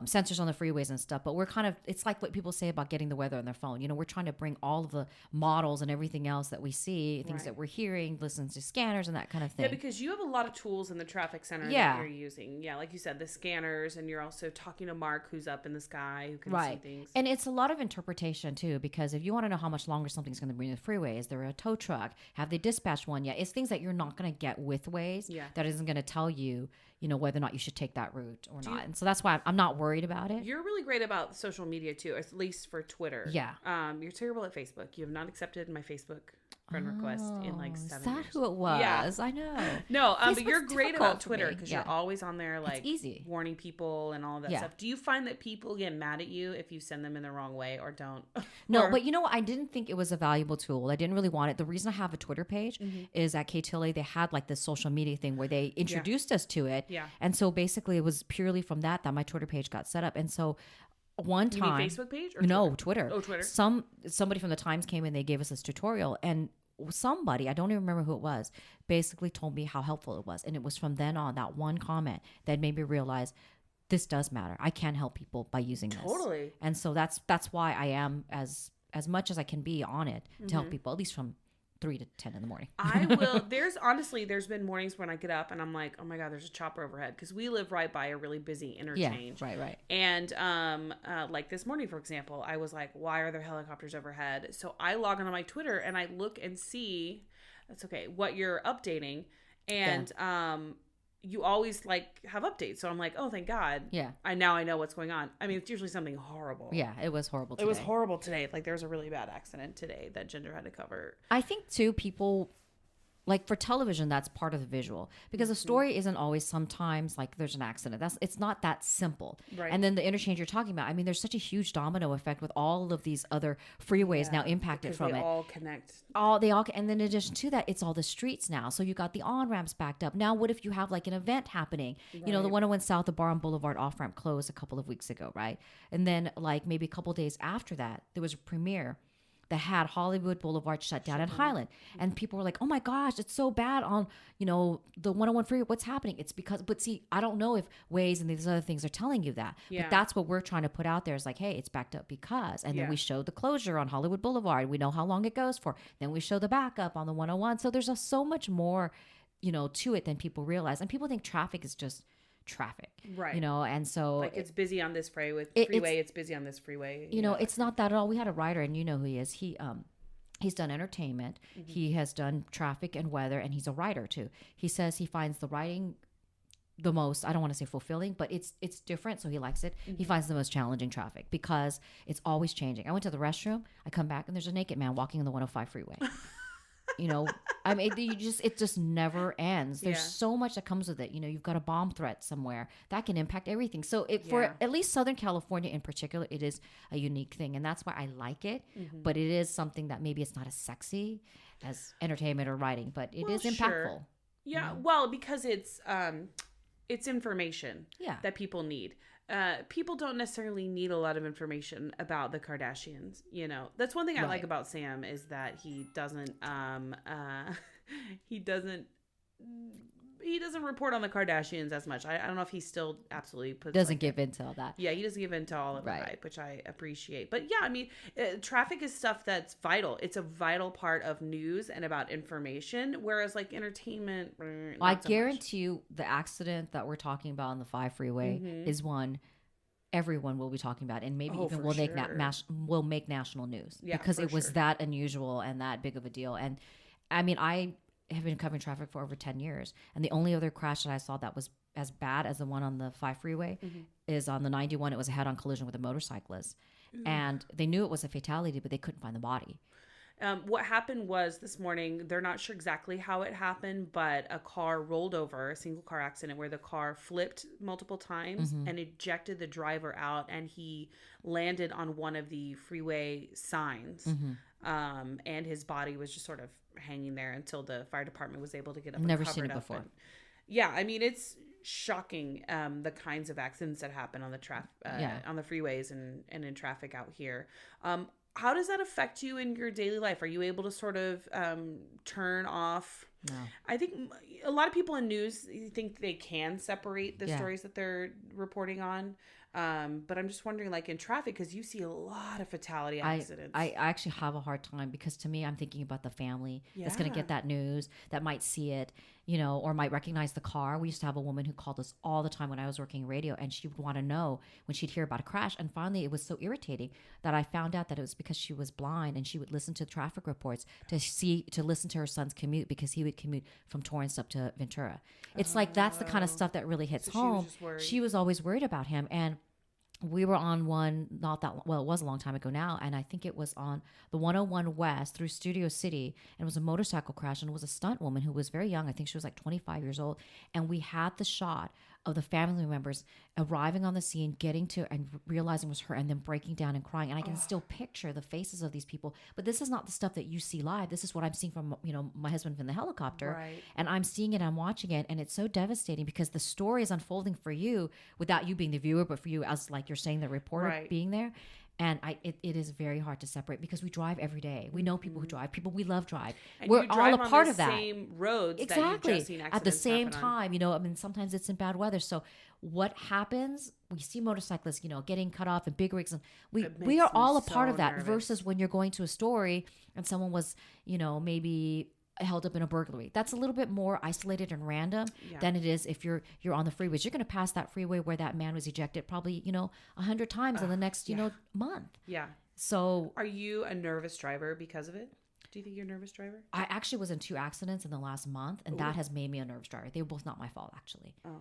sensors on the freeways and stuff. But we're kind of, it's like what people say about getting the weather on their phone. You know, we're trying to bring all of the models and everything else that we see, things that we're hearing, listen to scanners and that kind of thing. Yeah, because you have a lot of tools in the traffic center that you're using. Yeah, like you said, the scanners, and you're also talking to Mark, who's up in the sky, who can see things. And it's a lot of interpretation too, because if you want to know how much longer something's going to be in the freeway, is there a tow truck? Have they dispatched one yet? It's things that you're not going to get with Waze that isn't going to tell you, you know, whether or not you should take that route or not. And so that's why I'm not worried about it. You're really great about social media too, at least for Twitter. Yeah. You're terrible at Facebook. You have not accepted my Facebook friend request in like 7 years. Is that who it was? Yeah. I know. No, but you're great about Twitter because you're always on there, like, it's easy, warning people and all of that stuff. Do you find that people get mad at you if you send them in the wrong way or don't? No, but you know what? I didn't think it was a valuable tool. I didn't really want it. The reason I have a Twitter page is at KTLA, they had like this social media thing where they introduced us to it. Yeah. And so basically it was purely from that my Twitter page got set up. And so one time, Facebook page or no, Twitter. Oh, Twitter. Somebody from the Times came in, they gave us this tutorial, and somebody, I don't even remember who it was, basically told me how helpful it was. And it was from then on, that one comment that made me realize this does matter. I can help people by using this. Totally. And so that's why I am as much as I can be on it to help people, at least from 3 to 10 in the morning. I will. There's been mornings when I get up and I'm like, oh my God, there's a chopper overhead, because we live right by a really busy interchange. Yeah, right. And like this morning, for example, I was like, why are there helicopters overhead? So I log on my Twitter and I look and see, that's okay, what you're updating, and you always like have updates. So I'm like, oh, thank God. Yeah. I know what's going on. I mean, it's usually something horrible. Yeah, it was horrible today. It was horrible today. Like, there was a really bad accident today that Ginger had to cover. I think too, people like for television, that's part of the visual, because the story isn't always, sometimes like there's an accident. It's not that simple. Right. And then the interchange you're talking about, I mean, there's such a huge domino effect with all of these other freeways now impacted from they it. all connect. And then in addition to that, it's all the streets now. So you got the on-ramps backed up. Now, what if you have like an event happening? Right. You know, the 101 South, the Bar on Boulevard off-ramp closed a couple of weeks ago, right? And then like maybe a couple days after that, there was a premiere that had Hollywood Boulevard shut down in Highland. And people were like, oh my gosh, it's so bad on, you know, the 101 freeway. What's happening? It's because, but see, I don't know if Waze and these other things are telling you that. Yeah. But that's what we're trying to put out there is like, hey, it's backed up because. And then we show the closure on Hollywood Boulevard. We know how long it goes for. Then we show the backup on the 101. So there's so much more, you know, to it than people realize. And people think traffic is just traffic, right? You know, and so like it's busy on this freeway. It's busy on this freeway. You know, it's not that at all. We had a writer, and you know who he is. He's done entertainment. He has done traffic and weather, and he's a writer too. He says he finds the writing the most, I don't want to say fulfilling, but it's different, so he likes it. He finds the most challenging traffic because it's always changing. I went to the restroom. I come back, and there's a naked man walking on the 105 freeway. You know, I mean, it just never ends. There's so much that comes with it. You know, you've got a bomb threat somewhere that can impact everything. So for at least Southern California in particular, it is a unique thing. And that's why I like it. But it is something that maybe it's not as sexy as entertainment or writing, but it is impactful. Sure. Yeah. Well, because it's information that people need. People don't necessarily need a lot of information about the Kardashians. You know, that's one thing I like about Sam is that he doesn't report on the Kardashians as much. I don't know if he still absolutely doesn't give into all that. Yeah, he doesn't give into all of the hype, which I appreciate. But yeah, I mean, traffic is stuff that's vital. It's a vital part of news and about information, whereas like entertainment. I guarantee you, the accident that we're talking about on the 5 freeway is one everyone will be talking about, and maybe even will make national news because it was that unusual and that big of a deal. And I mean, I have been covering traffic for over 10 years, and the only other crash that I saw that was as bad as the one on the 5 freeway is on the 91. It was a head-on collision with a motorcyclist, and they knew it was a fatality, but they couldn't find the body. What happened was this morning, they're not sure exactly how it happened, but a car rolled over, a single car accident where the car flipped multiple times and ejected the driver out, and he landed on one of the freeway signs. And his body was just sort of hanging there until the fire department was able to get up. Never seen it before. Yeah, I mean, it's shocking the kinds of accidents that happen on the on the freeways and in traffic out here. How does that affect you in your daily life? Are you able to sort of turn off? No. I think a lot of people in news think they can separate the stories that they're reporting on. But I'm just wondering, like in traffic, because you see a lot of fatality accidents. I actually have a hard time because to me, I'm thinking about the family that's going to get that news, that might see it, you know, or might recognize the car. We used to have a woman who called us all the time when I was working radio, and she would want to know when she'd hear about a crash. And finally, it was so irritating that I found out that it was because she was blind, and she would listen to traffic reports to listen to her son's commute, because he would commute from Torrance up to Ventura. It's like that's the kind of stuff that really hits home. She was always worried about him, and we were on one it was a long time ago now, and I think it was on the 101 West through Studio City, and it was a motorcycle crash, and it was a stunt woman who was very young. I think she was like 25 years old, and we had the shot of the family members arriving on the scene, getting to and realizing it was her, and then breaking down and crying. And I can still picture the faces of these people. But this is not the stuff that you see live. This is what I'm seeing from, you know, my husband from the helicopter. Right. And I'm seeing it, I'm watching it, and it's so devastating because the story is unfolding for you without you being the viewer, but for you as, like you're saying, the reporter being there. And it is very hard to separate because we drive every day. We know people who drive. We love drive. And we're all a part of that. Same roads exactly. That you've just seen at the same time. You know, I mean, sometimes it's in bad weather. So what happens? We see motorcyclists, you know, getting cut off in big rigs, and we are all a part of that. Nervous. Versus when you're going to a story and someone was, you know, maybe held up in a burglary. That's a little bit more isolated and random than it is if you're on the freeways. You're going to pass that freeway where that man was ejected probably, you know, 100 times in the next, you know, month. Yeah. So are you a nervous driver because of it? Do you think you're a nervous driver? I actually was in 2 accidents in the last month, and that has made me a nervous driver. They were both not my fault, actually. Oh.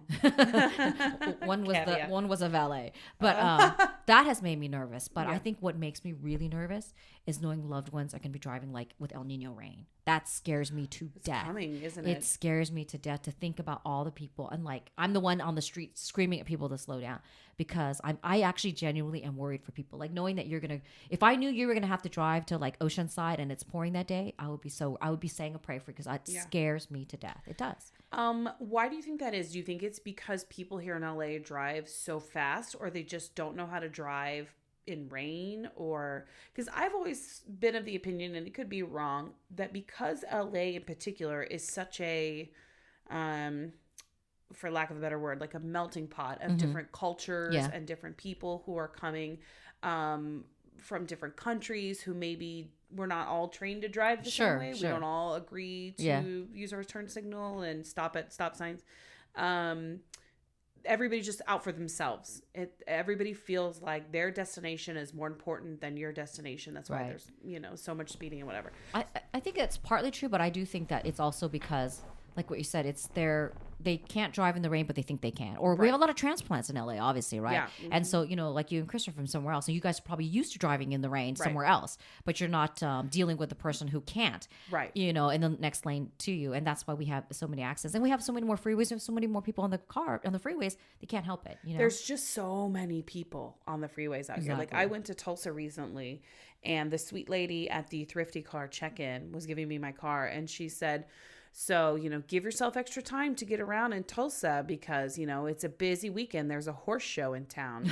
one was a valet, but that has made me nervous. But I think what makes me really nervous is knowing loved ones are going to be driving like with El Nino rain. that scares me to death. Coming, isn't it? It scares me to death to think about all the people, and like I'm the one on the street screaming at people to slow down, because I actually genuinely am worried for people. Like knowing that if I knew you were gonna have to drive to like Oceanside and it's pouring that day, I would be saying a prayer for you, because it scares me to death. It does. Why do you think that is? Do you think it's because people here in LA drive so fast, or they just don't know how to drive in rain? Or because I've always been of the opinion, and it could be wrong, that because LA in particular is such a for lack of a better word, like a melting pot of different cultures and different people who are coming from different countries, who maybe we're not all trained to drive the same way. We don't all agree to use our turn signal and stop at stop signs. Everybody's just out for themselves. Everybody feels like their destination is more important than your destination. That's why there's, so much speeding and whatever. I think it's partly true, but I do think that it's also because, like what you said, they can't drive in the rain, but they think they can. Or we have a lot of transplants in LA, obviously, right? Yeah. Mm-hmm. And so, like you and Chris are from somewhere else, and you guys are probably used to driving in the rain somewhere else, but you're not dealing with the person who can't, in the next lane to you. And that's why we have so many accidents. And we have so many more freeways. We have so many more people on the freeways. They can't help it. There's just so many people on the freeways out here. Like I went to Tulsa recently, and the sweet lady at the Thrifty car check-in was giving me my car, and she said, so, give yourself extra time to get around in Tulsa, because, it's a busy weekend. There's a horse show in town.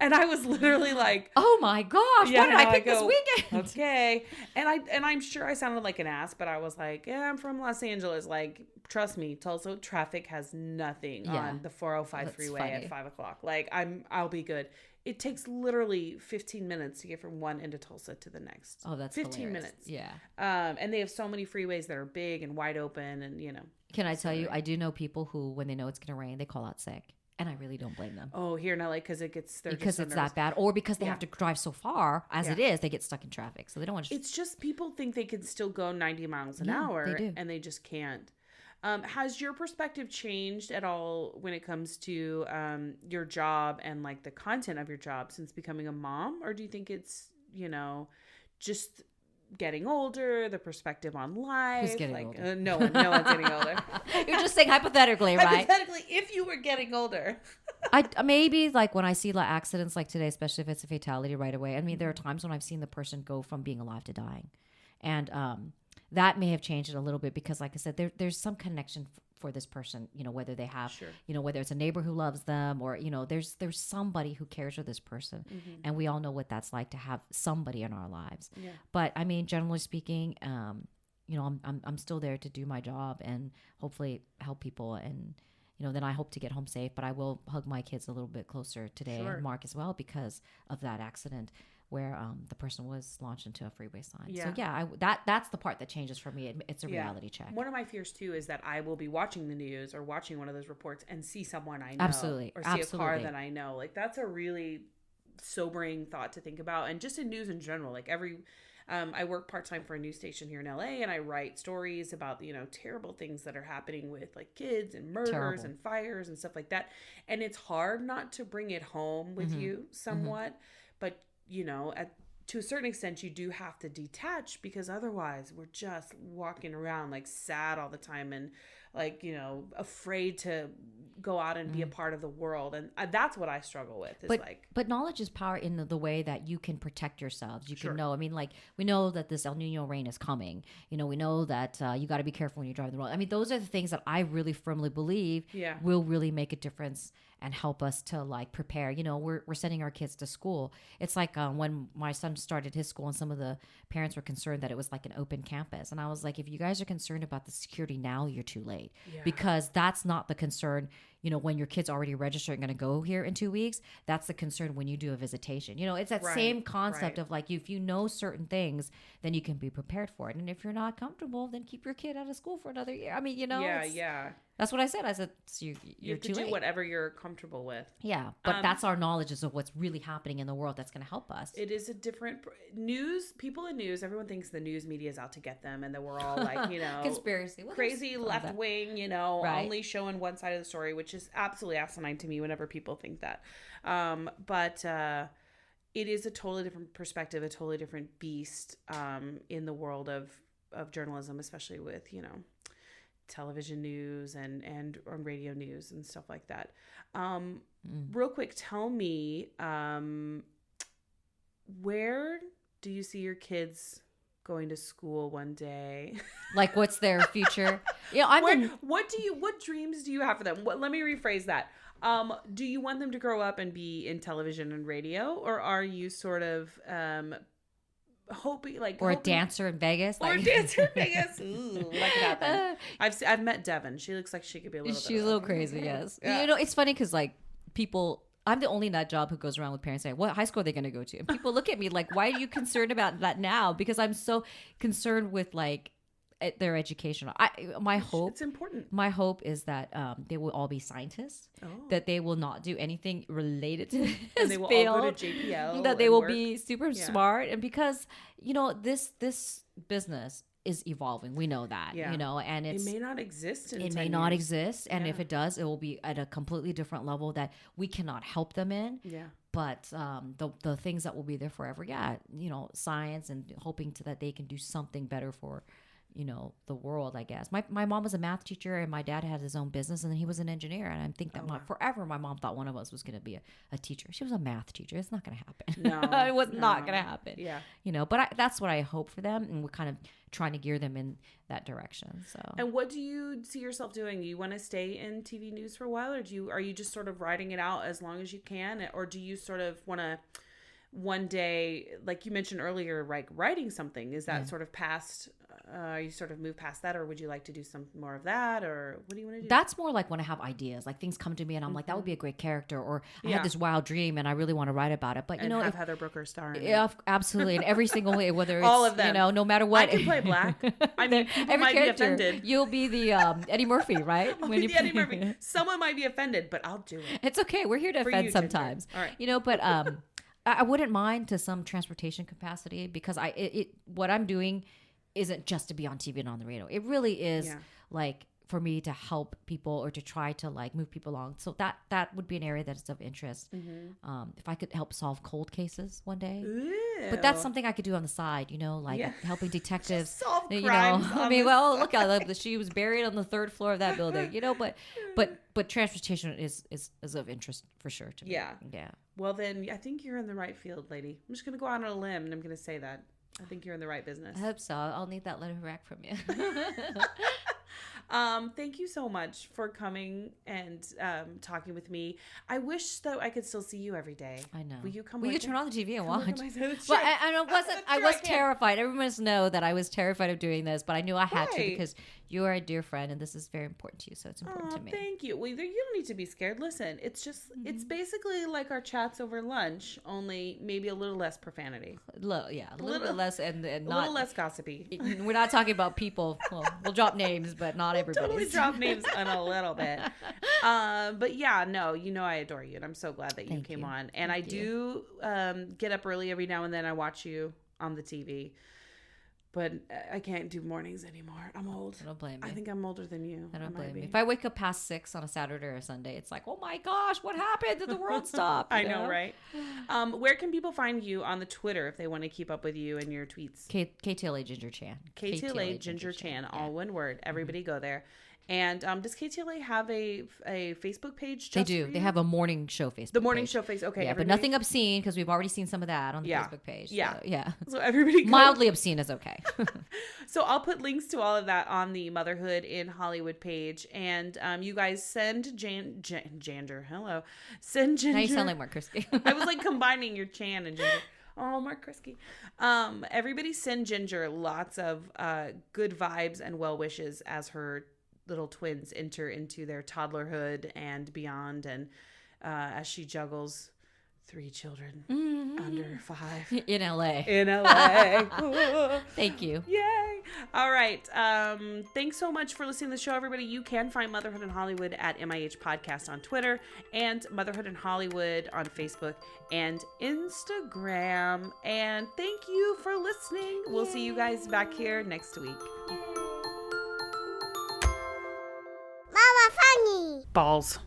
And I was literally like, oh my gosh, why did I pick this weekend? Okay. And I'm sure I sounded like an ass, but I was like, yeah, I'm from Los Angeles. Like, trust me, Tulsa traffic has nothing on the 405 freeway at 5:00. Like, I'll be good. It takes literally 15 minutes to get from one end of Tulsa to the next. Oh, that's 15 hilarious. minutes. Yeah. And they have so many freeways that are big and wide open, and Can I tell you, I do know people who, when they know it's going to rain, they call out sick. And I really don't blame them. Oh, here in LA, because it's that bad, or because they have to drive so far as it is, they get stuck in traffic, so they don't want to. It's just people think they can still go 90 miles an hour, they do. And they just can't. Has your perspective changed at all when it comes to your job and like the content of your job since becoming a mom? Or do you think it's, just getting older, the perspective on life? Who's getting older? No one's getting older. You're just saying hypothetically, right? Hypothetically, if you were getting older. I maybe like when I see like accidents like today, especially if it's a fatality right away. I mean, there are times when I've seen the person go from being alive to dying. And that may have changed it a little bit, because like I said, there's some connection for this person, whether they have, whether it's a neighbor who loves them, or, there's somebody who cares for this person. Mm-hmm. And we all know what that's like to have somebody in our lives. Yeah. But I mean, generally speaking, I'm still there to do my job and hopefully help people. And, then I hope to get home safe, but I will hug my kids a little bit closer today, and Mark as well, because of that accident where the person was launched into a freeway sign. Yeah. So yeah, that's the part that changes for me. It's a reality check. One of my fears too is that I will be watching the news or watching one of those reports and see someone I know. Absolutely. Or see a car that I know. Like, that's a really sobering thought to think about. And just in news in general, like I work part-time for a news station here in LA, and I write stories about, terrible things that are happening with like kids and murders and fires and stuff like that. And it's hard not to bring it home with you somewhat, but to a certain extent, you do have to detach, because otherwise we're just walking around like sad all the time and like, afraid to go out and be a part of the world. And that's what I struggle with. But knowledge is power in the way that you can protect yourselves. You can know. I mean, like, we know that this El Nino rain is coming. We know that you got to be careful when you're driving the road. I mean, those are the things that I really firmly believe will really make a difference and help us to like prepare. We're sending our kids to school. It's like when my son started his school, and some of the parents were concerned that it was like an open campus. And I was like, if you guys are concerned about the security now, you're too late, because that's not the concern. When your kid's already registered and going to go here in 2 weeks, that's the concern when you do a visitation. It's that same concept of like, if you know certain things, then you can be prepared for it. And if you're not comfortable, then keep your kid out of school for another year. I mean, that's what I said. I said, so you're too late. You have to do whatever you're comfortable with. Yeah, but that's our knowledge of what's really happening in the world that's going to help us. It is a different news. People in news, everyone thinks the news media is out to get them, and that we're all like, conspiracy, crazy left wing, only showing one side of the story, which is absolutely asinine to me whenever people think that. But it is a totally different perspective, a totally different beast in the world of journalism, especially with, you know, television news and on radio news and stuff like that. Real quick, tell me, where do you see your kids going to school one day? Like, what's their future? What dreams do you have for them? Let me rephrase that. Do you want them to grow up and be in television and radio, or are you sort of hoping a dancer in Vegas? Or a dancer in Vegas. Ooh, that could happen. I've met Devin. She looks like she could be a little bit. She's a little crazy, yes. Yeah. You know, it's funny because like people, I'm the only nut job who goes around with parents saying, what high school are they going to go to? And people look at me like, why are you concerned about that now? Because I'm so concerned with like their education. It's important. My hope is that they will all be scientists, that they will not do anything related to this and they will field, all go to JPL, that they will be super smart. And because, you know, this business is evolving. We know that, you know, and it may not exist in 10 It may years. not exist. And if it does, it will be at a completely different level that we cannot help them in. Yeah. But the things that will be there forever, you know, science and hoping that they can do something better for, you know, the world, I guess. My mom was a math teacher and my dad had his own business and then he was an engineer. And I think that forever my mom thought one of us was going to be a teacher. She was a math teacher. It's not going to happen. No, it was not going to happen. Yeah. You know, but that's what I hope for them. And we're kind of trying to gear them in that direction. So. And what do you see yourself doing? Do you want to stay in TV news for a while, or are you just sort of riding it out as long as you can? Or do you sort of want to one day, like you mentioned earlier, like writing something, is that sort of past, you sort of move past that, or would you like to do some more of that, or what do you want to do? That's more like when I have ideas, like things come to me and I'm like, that would be a great character, or I had this wild dream and I really want to write about it. But you know, have Heather Brooker star in it. Yeah, absolutely, in every single way, whether it's all of them, you know, no matter what. I can play black. I mean, people every might character, be offended. You'll be the Eddie Murphy, right? I'll be the Eddie Murphy. Someone might be offended, but I'll do it. It's okay. We're here to offend sometimes. All right. You know, but I wouldn't mind to some transportation capacity, because what I'm doing isn't just to be on TV and on the radio. It really is like for me to help people or to try to like move people along. So that would be an area that is of interest. If I could help solve cold cases one day. Ooh. But that's something I could do on the side, you know, like helping detectives. Just solve you crimes know, I mean, well, look, she was buried on the 3rd floor of that building, you know, but transportation is of interest for sure to me. Yeah. Yeah. Well, then I think you're in the right field, lady. I'm just going to go out on a limb and I'm going to say that. I think you're in the right business. I hope so. I'll need that letter back from you. Thank you so much for coming and talking with me. I wish that I could still see you every day. I know. Will you come? Will you turn on the TV and watch? Well, I was terrified. Everyone must know that I was terrified of doing this, but I knew I had to because you are a dear friend and this is very important to you. So it's important to me. Thank you. Well, you don't need to be scared. Listen, it's just it's basically like our chats over lunch, only maybe a little less profanity. A little bit less and not a little less gossipy. We're not talking about people. Well, we'll drop names, but not everybody. Totally drop names in a little bit. But yeah, no, you know I adore you, and I'm so glad that you came on. And I do get up early every now and then. I watch you on the TV. But I can't do mornings anymore. I'm old. I don't blame you. I think I'm older than you. I don't blame you. If I wake up past 6 on a Saturday or a Sunday, it's like, oh my gosh, what happened? Did the world stop? I know, right? Where can people find you on the Twitter if they want to keep up with you and your tweets? KTLA Ginger Chan. KTLA Ginger Chan, all one word. Everybody go there. And does KTLA have a Facebook page? They do. They have a morning show Facebook page. The morning show Facebook. Okay. Yeah, but nothing obscene because we've already seen some of that on the Facebook page. Yeah. So, yeah. So everybody mildly obscene is okay. So I'll put links to all of that on the Motherhood in Hollywood page. And you guys send Jander. Hello. Send Ginger. Now you sound like Mark Krisky. I was like combining your Chan and Ginger. Oh, Mark Krisky. Everybody send Ginger lots of good vibes and well wishes as her little twins enter into their toddlerhood and beyond, and as she juggles 3 children under 5 in LA. Thank you. Yay. All right. Thanks so much for listening to the show, everybody. You can find Motherhood in Hollywood at MIH Podcast on Twitter and Motherhood in Hollywood on Facebook and Instagram. And thank you for listening. We'll see you guys back here next week. Mama Funny. Balls.